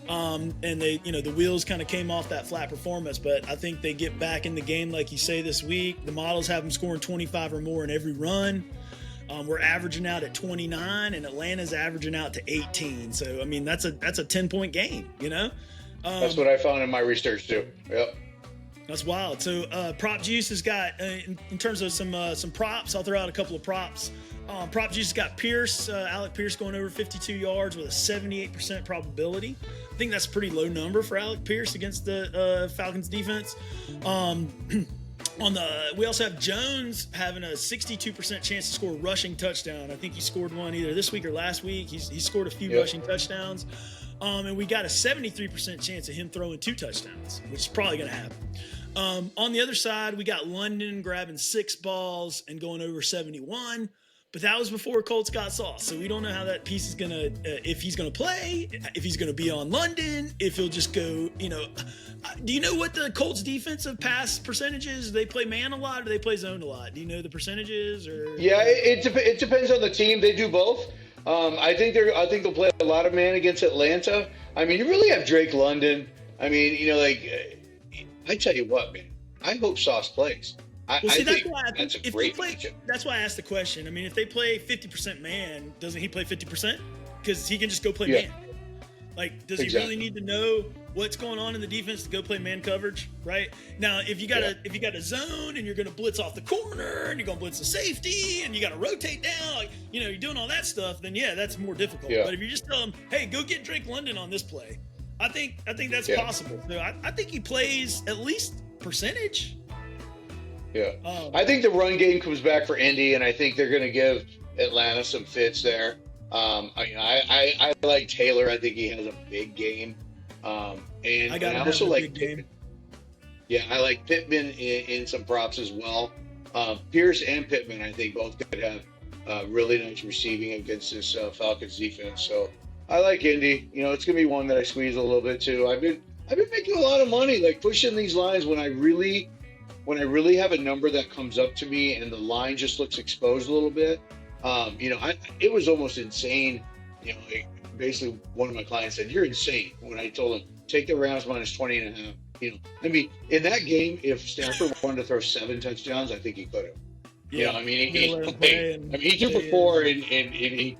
And they, the wheels kind of came off that flat performance, but I think they get back in the game, like you say, this week. The models have them scoring 25 or more in every run. We're averaging out at 29, and Atlanta's averaging out to 18. So, I mean, that's a 10-point game, That's what I found in my research too. Yep. That's wild. So PropJuice has got, in terms of some props, I'll throw out a couple of props. PropJuice has got Pierce, Alec Pierce going over 52 yards with a 78% probability. I think that's a pretty low number for Alec Pierce against the Falcons defense. We also have Jones having a 62% chance to score a rushing touchdown. I think he scored one either this week or last week. He scored a few rushing touchdowns. And we got a 73% chance of him throwing 2 touchdowns, which is probably going to happen. On the other side, we got London grabbing 6 balls and going over 71. But that was before Colts got sauce. So we don't know how that piece is going to, if he's going to play, if he's going to be on London, if he'll just go, do you know what the Colts defensive pass percentage is? Do they play man a lot or do they play zone a lot? Do you know the percentages? Or Yeah, it depends on the team. They do both. I think they'll play a lot of man against Atlanta. I mean, you really have Drake London. I mean, I tell you what, man, I hope Sauce plays. That's a great matchup. That's why I asked the question. I mean, if they play 50% man, doesn't he play 50%? Because he can just go play man. Like, does he really need to know what's going on in the defense to go play man coverage? Right now, if you got a zone and you're going to blitz off the corner and you're going to blitz the safety and you got to rotate down, like, you're doing all that stuff, then that's more difficult. Yeah. But if you just tell him, hey, go get Drake London on this play, I think that's possible. So I think he plays at least percentage. Yeah, I think the run game comes back for Indy, and I think they're going to give Atlanta some fits there. I like Taylor. I think he has a big game. And I also like Pittman. Yeah, I like Pittman in some props as well. Pierce and Pittman, I think, both could have really nice receiving against this Falcons defense. So I like Indy. It's going to be one that I squeeze a little bit too. I've been making a lot of money, like pushing these lines when I really have a number that comes up to me and the line just looks exposed a little bit. It was almost insane. Basically one of my clients said, "You're insane." When I told him, take the Rams minus 20.5. In that game, if Stafford wanted to throw 7 touchdowns, I think he could have. Yeah. He threw for 4 and he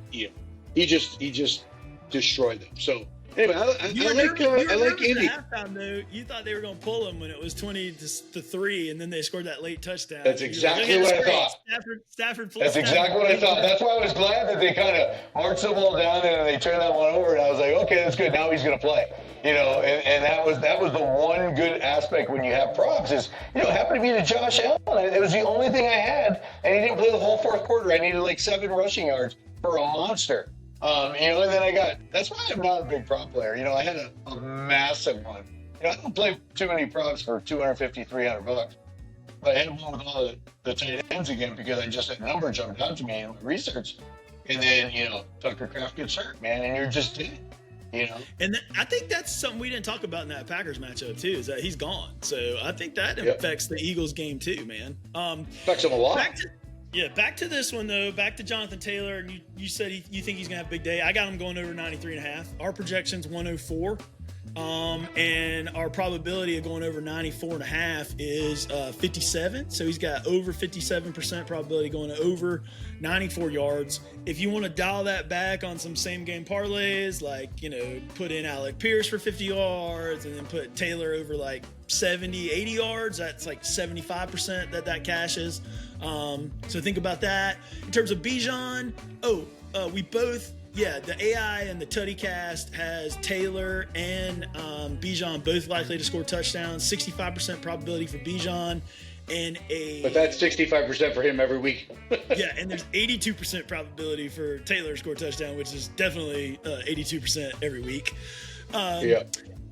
just destroyed them. So anyway, I like Indy. Halftime, though, you thought they were going to pull him when it was 20-3, and then they scored that late touchdown. That's exactly what I thought. Stafford. That's exactly what I thought. That's why I was glad that they kind of marched the ball down and they turned that one over, and I was like, okay, that's good. Now he's going to play. And that was the one good aspect when you have props is, it happened to be to Josh Allen. It was the only thing I had, and he didn't play the whole fourth quarter. I needed like 7 rushing yards for a monster. And then that's why I'm not a big prop player. I had a massive one. I don't play too many props for $250, $300. But I had one with all the tight ends again because that number jumped out to me in my research. And then, Tucker Kraft gets hurt, man, and you're just dead. And I think that's something we didn't talk about in that Packers matchup too, is that he's gone. So I think that affects the Eagles game too, man. Affects him a lot. Back to this one though. Back to Jonathan Taylor, and you said you think he's gonna have a big day. I got him going over 93.5. Our projection's 104, and our probability of going over 94.5 is 57. So he's got over 57% probability going over 94 yards. If you want to dial that back on some same game parlays, like put in Alec Pierce for 50 yards, and then put Taylor over like 70, 80 yards. That's like 75% that cashes. So think about that. In terms of Bijan, we both, the AI and the Tutty cast has Taylor and Bijan both likely to score touchdowns. 65% probability for Bijan, but that's 65% for him every week. Yeah, and there's 82% probability for Taylor to score a touchdown, which is definitely 82% every week.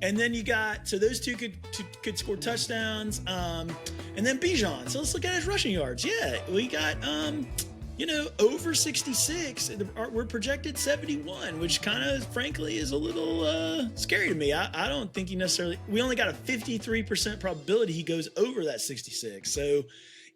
And then you got, so those two could score touchdowns. And then Bijan. So let's look at his rushing yards. Yeah, we got over 66. We're projected 71, which kind of, frankly, is a little scary to me. I don't think he necessarily. We only got a 53% probability he goes over that 66. So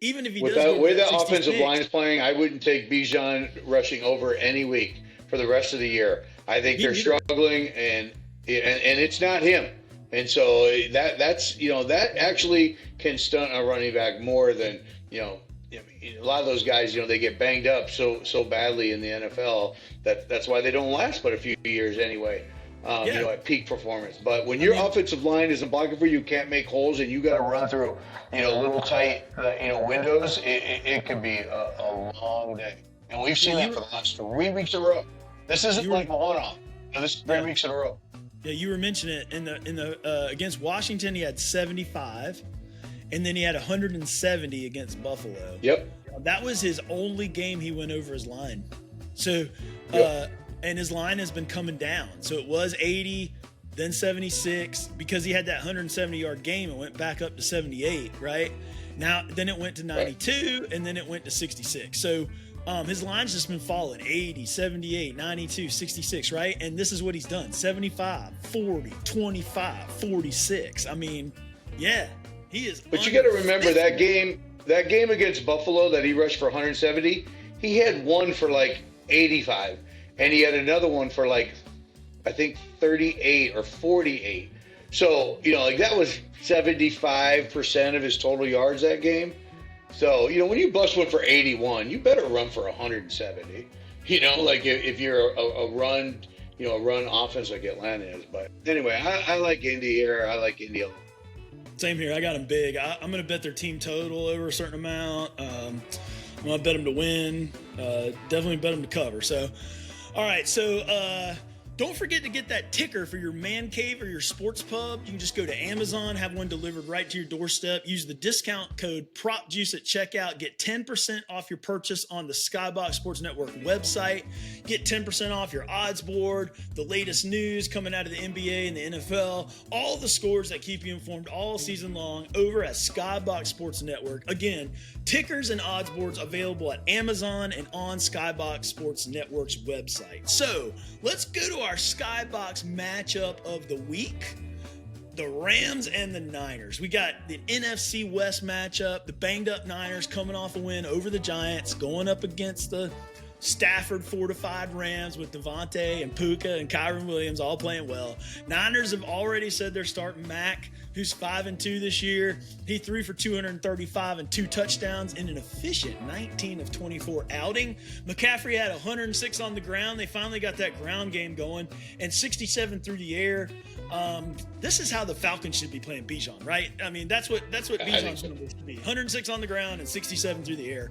even if he with does, the way the offensive line is playing, I wouldn't take Bijan rushing over any week for the rest of the year. I think they're struggling, and it's not him. And so that's that actually can stunt a running back more than a lot of those guys, they get banged up so badly in the NFL that's why they don't last but a few years anyway, at peak performance. But when your offensive line isn't blocking for you, can't make holes, and you got to run through, little tight, windows, it could be a long day. And we've seen that for the last 3 weeks in a row. This isn't like a one-off. This is 3 weeks in a row. Yeah, you were mentioning it in the against Washington. He had 75. And then he had 170 against Buffalo. Yep. That was his only game he went over his line. So, and his line has been coming down. So it was 80, then 76. Because he had that 170-yard game, it went back up to 78, right? Now, then it went to 92, and then it went to 66. So his line's just been falling 80, 78, 92, 66, right? And this is what he's done. 75, 40, 25, 46. I mean, yeah. But you got to remember that game against Buffalo that he rushed for 170, he had one for like 85, and he had another one for like, I think 38 or 48. So, that was 75% of his total yards that game. So, when you bust one for 81, you better run for 170. If you're a run, a run offense like Atlanta is. But anyway, I like Indy here. I like Indy a lot. Same here. I got them big. I'm going to bet their team total over a certain amount. I'm going to bet them to win. Definitely bet them to cover. So, all right. So, don't forget to get that ticker for your man cave or your sports pub. You can just go to Amazon, have one delivered right to your doorstep. Use the discount code PropJuice at checkout. Get 10% off your purchase on the Skybox Sports Network website. Get 10% off your odds board, the latest news coming out of the NBA and the NFL, all the scores that keep you informed all season long over at Skybox Sports Network. Again, tickers and odds boards available at Amazon and on Skybox Sports Network's website. So let's go to our Skybox matchup of the week. The Rams and the Niners. We got the NFC West matchup. The banged up Niners coming off a win over the Giants, going up against the Stafford fortified Rams with Devontae and Puka and Kyron Williams all playing well. Niners have already said they're starting Mac, who's 5-2 this year. He threw for 235 and 2 touchdowns in an efficient 19 of 24 outing. McCaffrey had 106 on the ground. They finally got that ground game going, and 67 through the air. This is how the Falcons should be playing Bijan, right? I mean, that's what Bijan's numbers should be. 106 on the ground and 67 through the air.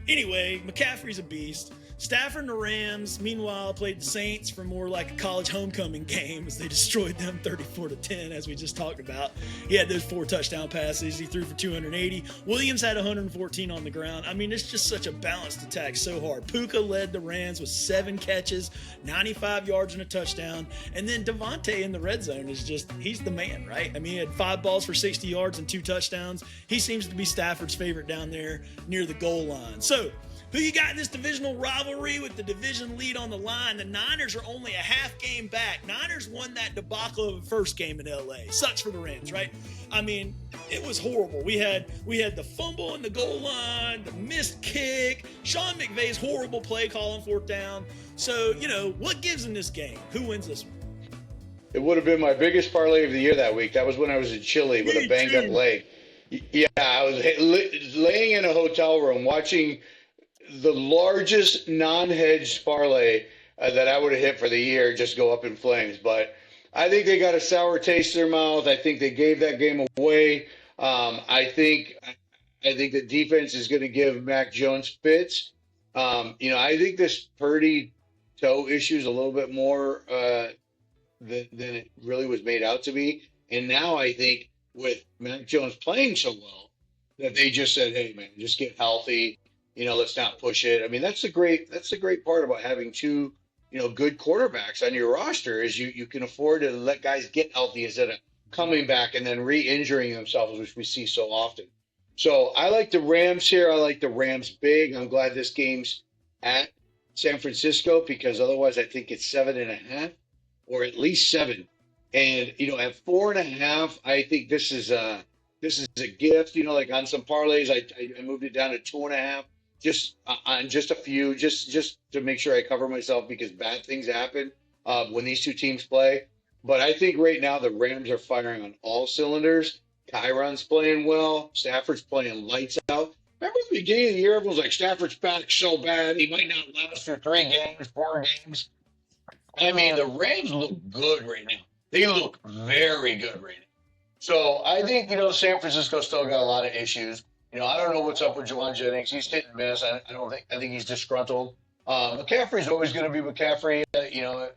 Anyway, McCaffrey's a beast. Stafford and the Rams, meanwhile, played the Saints for more like a college homecoming game as they destroyed them 34-10, as we just talked about. He had those 4 touchdown passes. He threw for 280. Williams had 114 on the ground. I mean, it's just such a balanced attack, so hard. Puka led the Rams with 7 catches, 95 yards and a touchdown. And then Devontae in the red zone he's the man, right? I mean, he had 5 balls for 60 yards and 2 touchdowns. He seems to be Stafford's favorite down there near the goal line. So, who you got in this divisional rivalry with the division lead on the line? The Niners are only a half game back. Niners won that debacle of the first game in LA. Sucks for the Rams, right? I mean, it was horrible. We had the fumble in the goal line, the missed kick, Sean McVay's horrible play calling 4th down. So, what gives in this game? Who wins this one? It would have been my biggest parlay of the year that week. That was when I was in Chile with a banged up leg. Yeah, I was laying in a hotel room watching the largest non-hedged parlay that I would have hit for the year just go up in flames. But I think they got a sour taste in their mouth. I think they gave that game away. I think the defense is going to give Mac Jones fits. I think this Purdy toe issue is a little bit more than it really was made out to be. And now I think with Mac Jones playing so well that they just said, hey, man, just get healthy. Let's not push it. I mean, that's the great part about having 2, good quarterbacks on your roster is you can afford to let guys get healthy instead of coming back and then re-injuring themselves, which we see so often. So I like the Rams here. I like the Rams big. I'm glad this game's at San Francisco because otherwise I think it's 7.5 or at least 7. And at 4.5, I think this is a gift. Like on some parlays, I moved it down to 2.5, just on just a few, just to make sure I cover myself because bad things happen when these two teams play. But I think right now the Rams are firing on all cylinders. Kyron's playing well. Stafford's playing lights out. Remember at the beginning of the year, everyone was like, Stafford's back so bad. He might not last for 3 games, 4 games. I mean, the Rams look good right now. They look very good right now. So I think, San Francisco still got a lot of issues. I don't know what's up with Juwan Jennings. He's hit and miss. I think he's disgruntled. McCaffrey's always going to be McCaffrey. The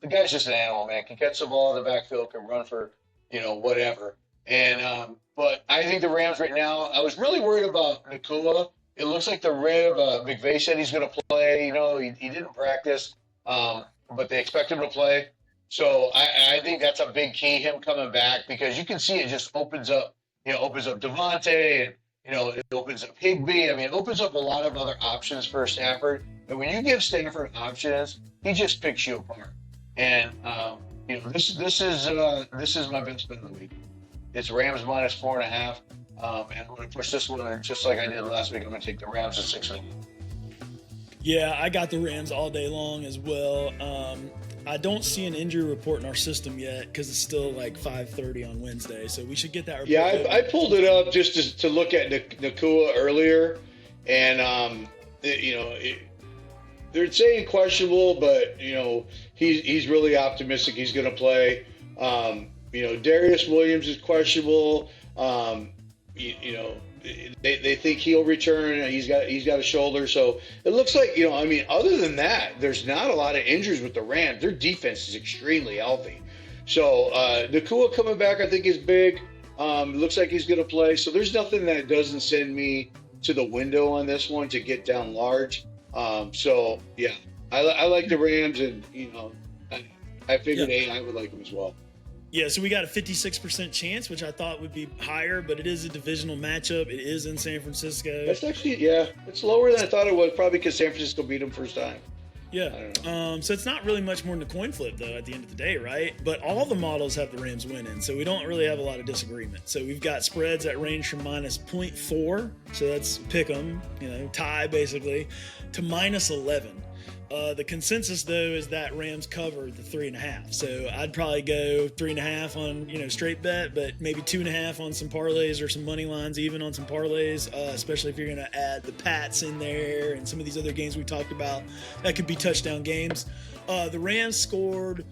guy's just an animal, man. Can catch the ball in the backfield, can run for, whatever. And but I think the Rams right now, I was really worried about Nakua. It looks like the rib, McVay said he's going to play. He didn't practice, but they expect him to play. So I think that's a big key, him coming back, because you can see it just opens up Devontae, and, it opens up Higbee. I mean, it opens up a lot of other options for Stafford. And when you give Stafford options, he just picks you apart. And, this is my best bet of the week. It's Rams minus 4.5. And I'm going to push this one just like I did last week. I'm going to take the Rams at 6. Yeah, I got the Rams all day long as well. I don't see an injury report in our system yet because it's still like 5:30 on Wednesday, so we should get that report. Yeah, I pulled it up just to look at Nakua earlier, and they're saying questionable, but he's really optimistic he's going to play. Darius Williams is questionable. They think he'll return. He's got a shoulder, so it looks like other than that, there's not a lot of injuries with the Rams. Their defense is extremely healthy. So Nakua coming back, I think, is big. Looks like he's going to play. So there's nothing that doesn't send me to the window on this one to get down large. So yeah, I like the Rams, and I figured I would like them as well. Yeah, so we got a 56% chance, which I thought would be higher, but it is a divisional matchup. It is in San Francisco. That's actually, it's lower than I thought it was, probably because San Francisco beat them first time. Yeah. So it's not really much more than a coin flip, though, at the end of the day, right? But all the models have the Rams winning, so we don't really have a lot of disagreement. So we've got spreads that range from minus 0.4, so that's pick 'em, tie basically, to minus 11. The consensus, though, is that Rams cover the 3.5. So I'd probably go 3.5 on, straight bet, but maybe 2.5 on some parlays or some money lines, even on some parlays, especially if you're going to add the Pats in there and some of these other games we talked about. That could be touchdown games. The Rams scored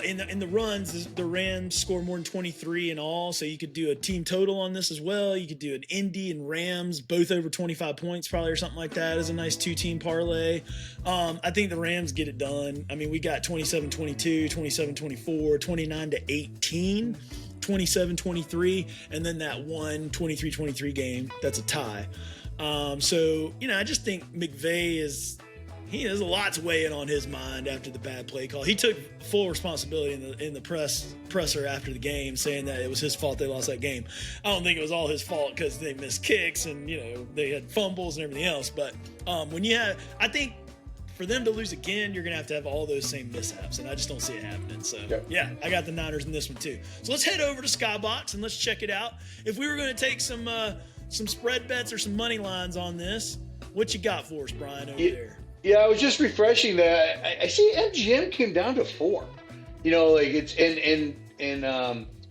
in the runs. The Rams score more than 23 in all, so you could do a team total on this as well. You could do an Indy and Rams, both over 25 points probably, or something like that, as a nice 2-team parlay. I think the Rams get it done. I mean, we got 27-22, 27-24, 29-18, 27-23, and then that one 23-23 game that's a tie. So I just think McVay he has a lot weighing on his mind after the bad play call. He took full responsibility in the presser after the game, saying that it was his fault they lost that game. I don't think it was all his fault because they missed kicks and they had fumbles and everything else. But I think for them to lose again, you're gonna have to have all those same mishaps, and I just don't see it happening. So yeah, I got the Niners in this one too. So let's head over to Skybox and let's check it out. If we were gonna take some spread bets or some money lines on this, what you got for us, Brian, over there? Yeah, I was just refreshing that. I see MGM came down to 4. It's and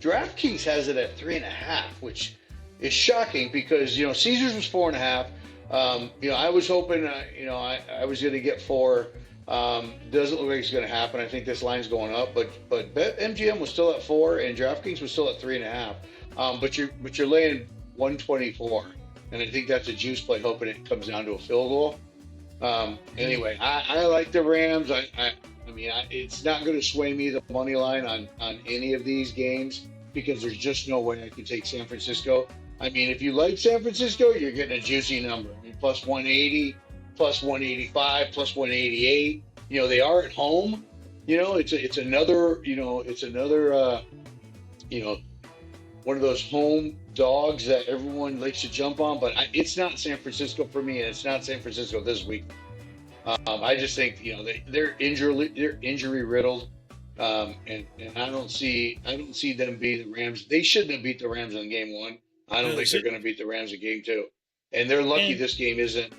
DraftKings has it at 3.5, which is shocking because Caesars was 4.5. I was hoping I was going to get 4. Doesn't look like it's going to happen. I think this line's going up, but MGM was still at 4 and DraftKings was still at 3.5. But you're laying 124, and I think that's a juice play, hoping it comes down to a field goal. Anyway, I like the Rams. It's not going to sway me the money line on any of these games because there's just no way I can take San Francisco. If you like San Francisco, you're getting a juicy number. Plus 180, plus 185, plus 188. They are at home. one of those home dogs that everyone likes to jump on, but it's not San Francisco for me, and it's not San Francisco this week. I just think they're injury riddled, and I don't see them beat the Rams. They shouldn't have beat the Rams in game one. I don't think they're going to beat the Rams in game two. And they're lucky this game isn't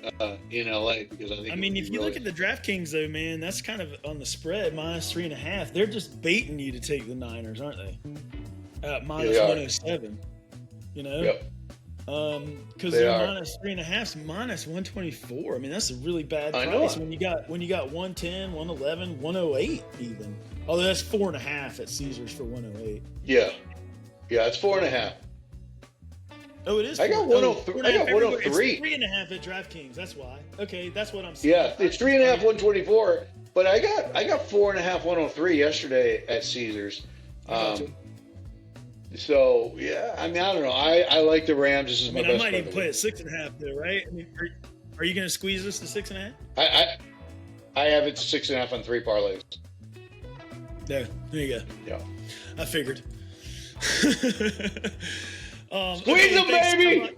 in LA, because I think. I mean, if you look at the DraftKings, though, man, that's kind of on the spread, -3.5. They're just baiting you to take the Niners, aren't they? At -107. You know. Yep. Because they're -3.5, -124. I mean, that's a really bad price when you got 110, 111, 108 even. Although that's 4.5 at Caesars for 108. Yeah, it's 4.5. Oh, it is. I got 103. I got 103. It's 3.5 at DraftKings. That's why. Okay, that's what I'm saying. Yeah, it's 3.5, 124. But I got 4.5, 103 yesterday at Caesars. So yeah, I mean, I don't know. I like the Rams. This is my best. I might even play at 6.5 though, right? I mean, are you going to squeeze this to 6.5? I have it to 6.5 on 3 parlays. There you go. Yeah, I figured. Squeeze them, baby!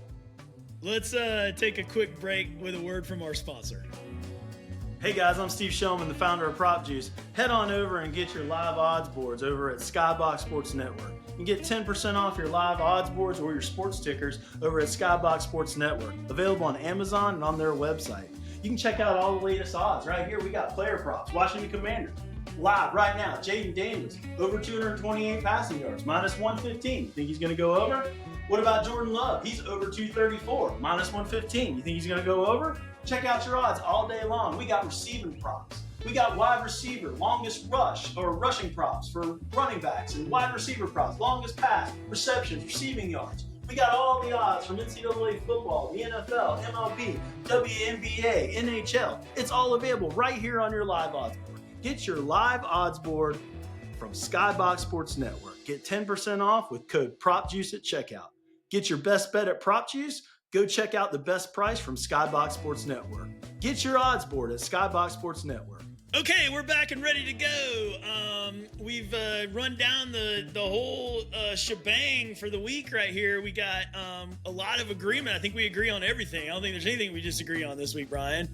Let's take a quick break with a word from our sponsor. Hey guys, I'm Steve Showman, the founder of PropJuice. Head on over and get your live odds boards over at Skybox Sports Network. You can get 10% off your live odds boards or your sports tickers over at Skybox Sports Network. Available on Amazon and on their website. You can check out all the latest odds. Right here we got player props, Washington Commanders. Live right now, Jaden Daniels, over 228 passing yards, -115. Think he's going to go over? What about Jordan Love? He's over 234, -115. You think he's going to go over? Check out your odds all day long. We got receiving props. We got wide receiver, longest rush, or rushing props for running backs, and wide receiver props, longest pass, receptions, receiving yards. We got all the odds from NCAA football, the NFL, MLB, WNBA, NHL. It's all available right here on your live odds board. Get your live odds board from Skybox Sports Network. Get 10% off with code PropJuice at checkout. Get your best bet at PropJuice. Go check out the best price from Skybox Sports Network. Get your odds board at Skybox Sports Network. Okay, we're back and ready to go. We've run down the whole shebang for the week right here. We got a lot of agreement. I think we agree on everything. I don't think there's anything we disagree on this week, Brian.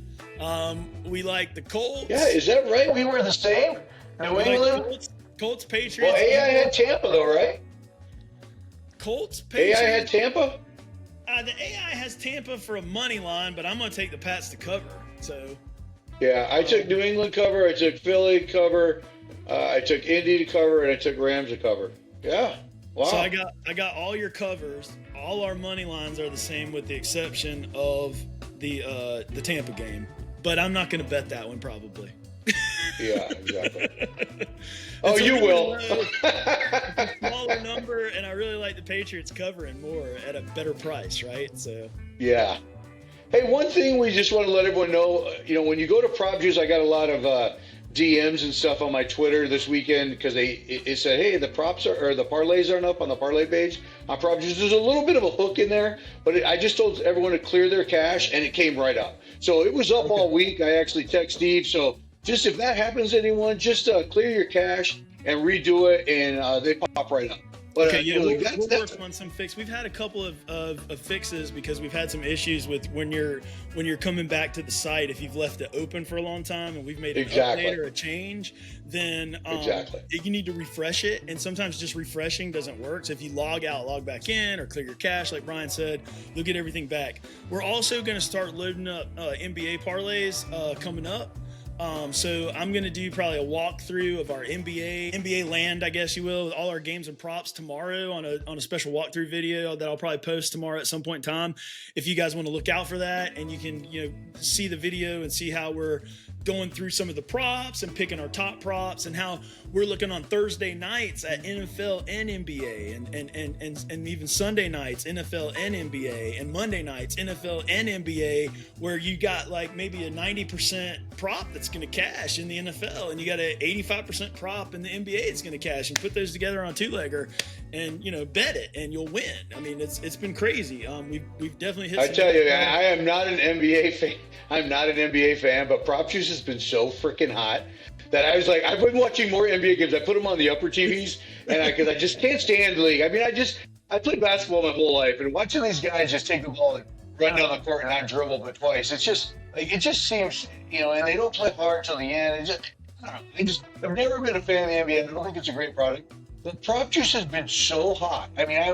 We like the Colts. Yeah, is that right? We were the same? New England? Colts, Patriots. Well, AI had Tampa, though, right? Colts, Patriots. AI had Tampa? The AI has Tampa for a money line, but I'm going to take the Pats to cover. So, yeah, I took New England cover, I took Philly cover, I took Indy to cover, and I took Rams to cover. Yeah, wow. So I got all your covers. All our money lines are the same, with the exception of the Tampa game. But I'm not going to bet that one probably. Yeah, exactly. Oh, you will. It's a smaller number, and I really like the Patriots covering more at a better price, right? So. Yeah. Hey, one thing we just want to let everyone know, when you go to PropJuice, I got a lot of DMs and stuff on my Twitter this weekend because it said, hey, the parlays aren't up on the parlay page on PropJuice. There's a little bit of a hook in there, but I just told everyone to clear their cache, and it came right up. So it was up all week. I actually text Steve. So just if that happens to anyone, just clear your cache and redo it, and they pop right up. But, okay, yeah, we'll work on some fix. We've had a couple of fixes because we've had some issues with when you're coming back to the site. If you've left it open for a long time and we've made an update or a change, then you need to refresh it. And sometimes just refreshing doesn't work. So if you log out, log back in, or clear your cache, like Brian said, you'll get everything back. We're also going to start loading up NBA parlays coming up. So I'm going to do probably a walkthrough of our NBA land, I guess you will, with all our games and props tomorrow on a special walkthrough video that I'll probably post tomorrow at some point in time. If you guys want to look out for that, and you can, see the video and see how we're going through some of the props and picking our top props, and how we're looking on Thursday nights at NFL and NBA, and even Sunday nights, NFL and NBA, and Monday nights, NFL and NBA, where you got like maybe a 90% prop that's going to cash in the NFL, and you got an 85% prop in the NBA that's going to cash, and put those together on two-legger and, bet it, and you'll win. I mean, it's been crazy. We've definitely hit. I tell you, I am not an NBA fan. I'm not an NBA fan, but PropJuice has been so freaking hot that I was like, I've been watching more NBA games. I put them on the upper TVs, and because I just can't stand the league. I mean, I played basketball my whole life, and watching these guys just take the ball and run down the court and not dribble but twice, it's just like it just seems, and they don't play hard till the end. It just, I don't know. I've never been a fan of the NBA. I don't think it's a great product. The prop juice has been so hot. I mean, I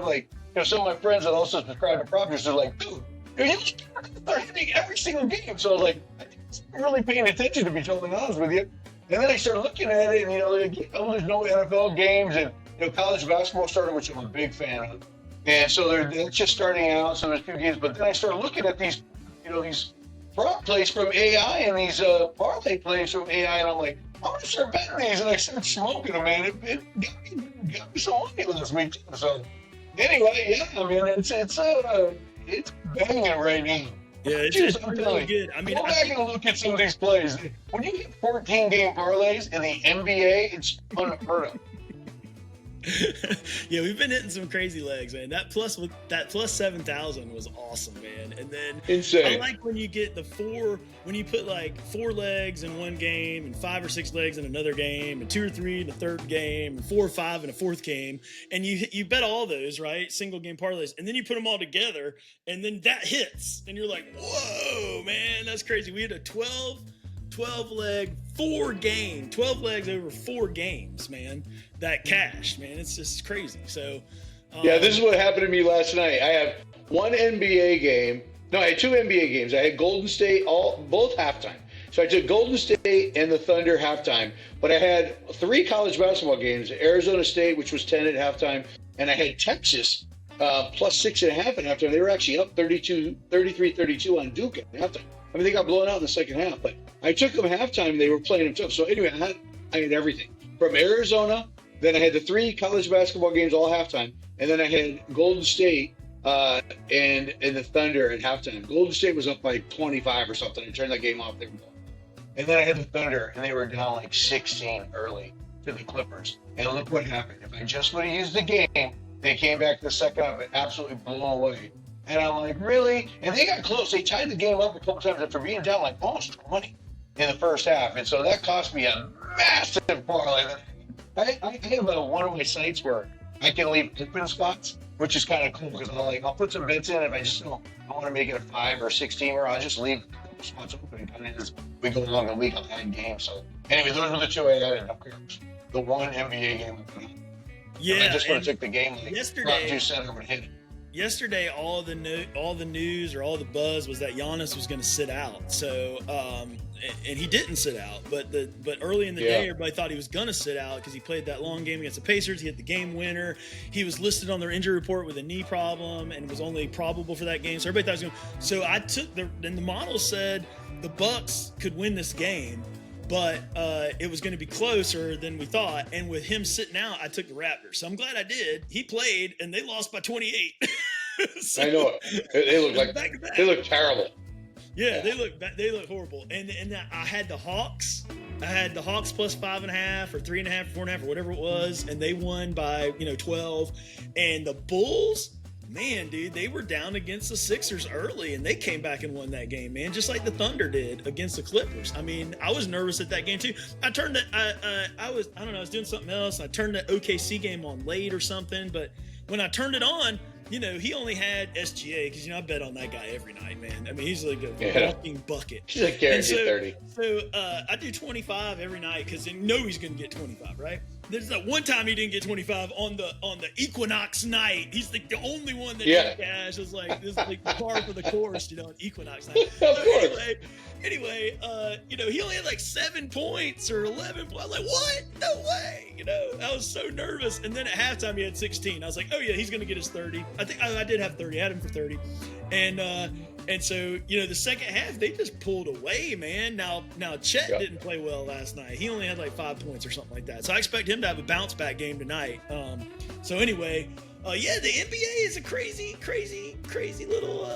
have some of my friends that also subscribe to prop juice. They're like, dude, they're hitting every single game. So I was like, I think I'm really paying attention, to be totally honest with you. And then I started looking at it, and there's no NFL games, and college basketball started, which I'm a big fan of. And so they're just starting out, so there's a few games. But then I started looking at these, these prop plays from AI and these parlay plays from AI, and I'm like, I'm gonna start betting these, and I started smoking them, man. It got me some money last week. So anyway, yeah, I mean, it's banging right now. Yeah, it's really good. I mean, go back and look at some of these plays. When you get 14-game parlays in the NBA, it's unheard of. Yeah, we've been hitting some crazy legs, man. That plus 7,000 was awesome, man. And then insane. I like when you get when you put like 4 legs in one game and 5 or 6 legs in another game and 2 or 3 in the third game and 4 or 5 in a fourth game, and you bet all those, right? Single game parlays, and then you put them all together, and then that hits, and you're like, whoa, man, that's crazy. We had a 12 leg 12 legs over 4 games, man. That cash, man, it's just crazy. So yeah, this is what happened to me last night. I have one NBA game. No, I had 2 NBA games. I had Golden State both halftime. So I took Golden State and the Thunder halftime, but I had 3 college basketball games: Arizona State, which was 10 at halftime, and I had Texas plus 6.5 at halftime. They were actually up 33-32 on Duke at halftime. I mean, they got blown out in the second half, but I took them halftime and they were playing them tough. So anyway, I had everything from Arizona. Then I had the 3 college basketball games all halftime, and then I had Golden State and the Thunder at halftime. Golden State was up by 25 or something. I turned that game off. They were going. And then I had the Thunder, and they were down like 16 early to the Clippers. And look what happened. If I just would have used the game, they came back the second half and absolutely blew away. And I'm like, really? And they got close. They tied the game up a couple times after being down like almost 20 in the first half. And so that cost me a massive parlay. I have one of my sites where I can leave open spots, which is kind of cool because I'll put some bets in. If I just don't want to make it a 5 or 6 teamer, I'll just leave spots open. And as we go along the week, I'll add games. So anyway, those are the 2 I added up here. The 1 NBA game. Yeah, I just would have took the game. Like yesterday, you said I would hit it. Yesterday, all the news or all the buzz was that Giannis was going to sit out. So, and he didn't sit out. But early in the day, everybody thought he was going to sit out because he played that long game against the Pacers. He hit the game winner. He was listed on their injury report with a knee problem and was only probable for that game. So everybody thought he was going. So I took and the model said the Bucks could win this game, but it was going to be closer than we thought. And with him sitting out, I took the Raptors. So I'm glad I did. He played, and they lost by 28. So, I know it. They look terrible. Yeah, they look horrible. And I had the Hawks. I had the Hawks plus 5.5 or 3.5 or 4.5 or whatever it was, and they won by 12. And the Bulls. Man, dude, they were down against the Sixers early, and they came back and won that game, man, just like the Thunder did against the Clippers. I mean, I was nervous at that game too. I turned it. I was doing something else. I turned the OKC game on late or something, but when I turned it on, he only had SGA because I bet on that guy every night, man. I mean, he's like a walking bucket. He's like guaranteed 30. So I do 25 every night because I know he's going to get 25, right? There's that one time he didn't get 25 on the Equinox night. He's like the only one that did cash. It's like this is like par for the course, on Equinox night. So anyway, he only had like 7 points or 11 points. I was like, what? No way. I was so nervous. And then at halftime he had 16. I was like, oh yeah, he's gonna get his 30. I think I did have 30. I had him for 30. And so, the second half, they just pulled away, man. Now Chet didn't play well last night. He only had like 5 points or something like that. So I expect him to have a bounce back game tonight. So anyway, the NBA is a crazy, crazy, crazy little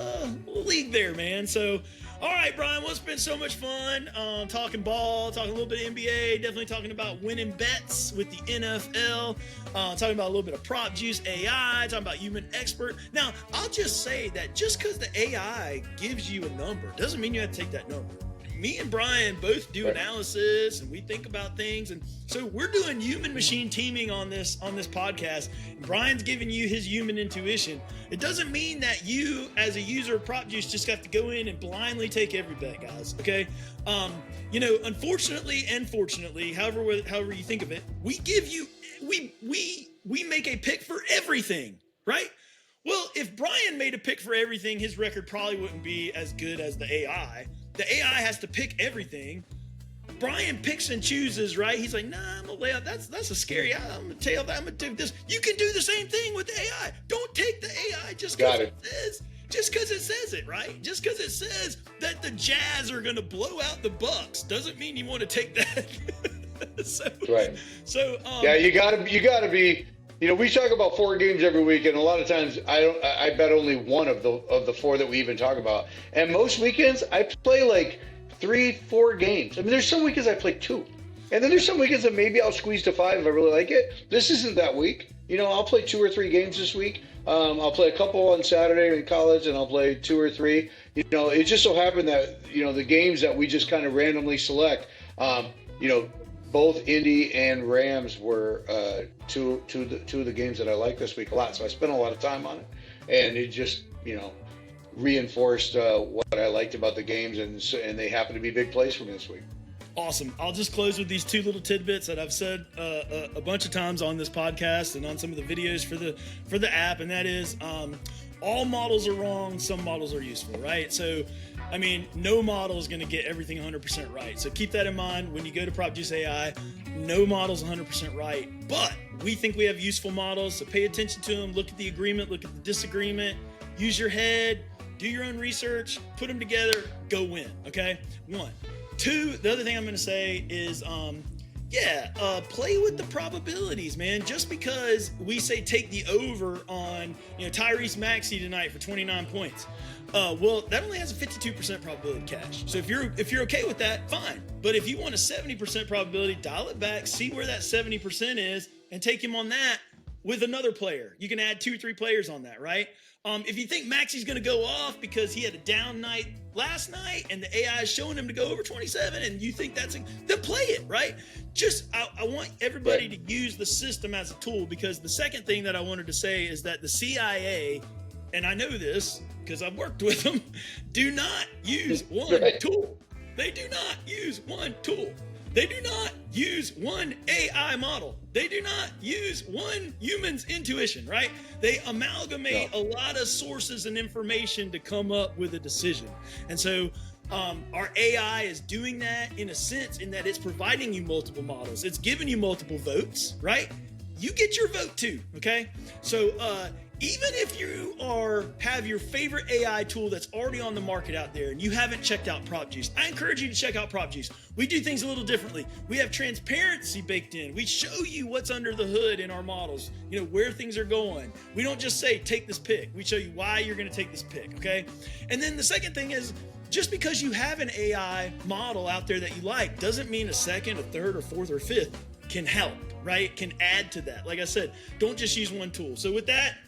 league there, man. So, all right, Brian, well, it's been so much fun talking ball, talking a little bit of NBA, definitely talking about winning bets with the NFL, talking about a little bit of PropJuice AI, talking about human expert. Now, I'll just say that just because the AI gives you a number doesn't mean you have to take that number. me and Brian both do analysis and we think about things. And so we're doing human machine teaming on this podcast. And Brian's giving you his human intuition. It doesn't mean that you as a user of PropJuice just have to go in and blindly take every bet, guys. Okay. Unfortunately and fortunately, however you think of it, we give you, we make a pick for everything, right? Well, if Brian made a pick for everything, his record probably wouldn't be as good as the AI. The AI has to pick everything. Brian picks and chooses, right? He's like, nah, I'm gonna lay out. That's a scary. I'm gonna tell that I'm gonna do this. You can do the same thing with the AI. Don't take the AI just because it says it, right? Just because it says that the Jazz are gonna blow out the Bucks doesn't mean you want to take that. You gotta be. We talk about 4 games every week, and a lot of times I bet only one of the 4 that we even talk about. And most weekends I play like 3-4 games. I mean, there's some weekends I play 2, and then there's some weekends that maybe I'll squeeze to 5 if I really like it. This isn't that week. I'll play 2 or 3 games this week. I'll play a couple on Saturday in college, and I'll play 2 or 3. It just so happened that the games that we just kind of randomly select. Both Indy and Rams were two of the games that I like this week a lot. So I spent a lot of time on it, and it just reinforced what I liked about the games, and they happen to be big plays for me this week. Awesome. I'll just close with these 2 little tidbits that I've said a bunch of times on this podcast and on some of the videos for the app, and that is all models are wrong, some models are useful, right? So I mean, no model is going to get everything 100% right. So keep that in mind when you go to PropJuice AI. No model's 100% right, but we think we have useful models. So pay attention to them. Look at the agreement. Look at the disagreement. Use your head. Do your own research. Put them together. Go win. Okay. 1. 2. The other thing I'm going to say is, play with the probabilities, man. Just because we say take the over on, Tyrese Maxey tonight for 29 points. That only has a 52% probability to cash. So if you're okay with that, fine. But if you want a 70% probability, dial it back, see where that 70% is, and take him on that with another player. You can add 2 or 3 players on that, right? If you think Maxey's going to go off because he had a down night last night and the AI is showing him to go over 27, and you think then play it, right? I want everybody to use the system as a tool, because the second thing that I wanted to say is that the CIA, and I know this because I've worked with them, do not use one tool. They do not use one tool. They do not use one AI model. They do not use one human's intuition, right? They amalgamate a lot of sources and information to come up with a decision. And so our AI is doing that in a sense, in that it's providing you multiple models. It's giving you multiple votes, right? You get your vote too, okay? So even if you have your favorite AI tool that's already on the market out there and you haven't checked out PropJuice, I encourage you to check out PropJuice. We do things a little differently. We have transparency baked in. We show you what's under the hood in our models, where things are going. We don't just say, take this pick. We show you why you're going to take this pick, okay? And then the second thing is, just because you have an AI model out there that you like doesn't mean a second, a third, or fourth, or fifth can help, right? Can add to that. Like I said, don't just use one tool. So with that,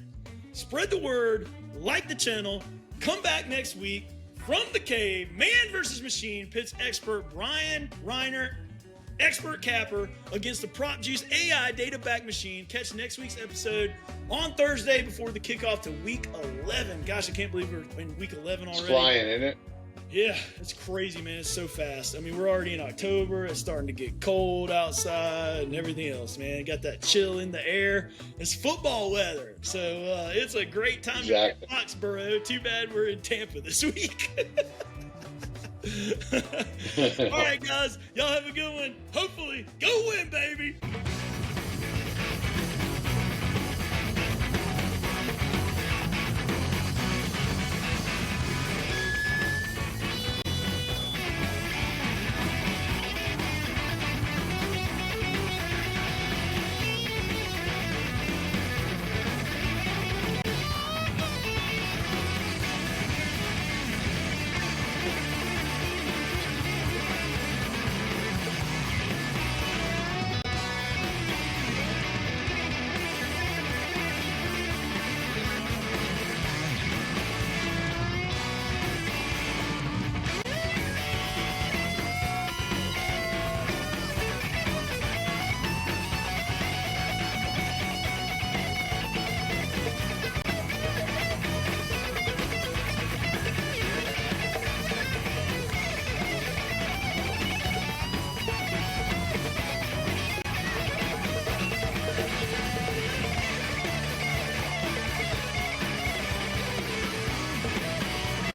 spread the word, like the channel, come back next week from the cave, man versus machine, pits expert Brian Reinert, expert capper, against the PropJuice AI data back machine. Catch next week's episode on Thursday before the kickoff to week 11. Gosh, I can't believe we're in week 11 already. It's flying, isn't it? Yeah, it's crazy, man. It's so fast. I mean, we're already in October. It's starting to get cold outside and everything else, man. Got that chill in the air. It's football weather. So it's a great time to be in Foxborough. Too bad we're in Tampa this week. All right, guys. Y'all have a good one. Hopefully, go win, baby.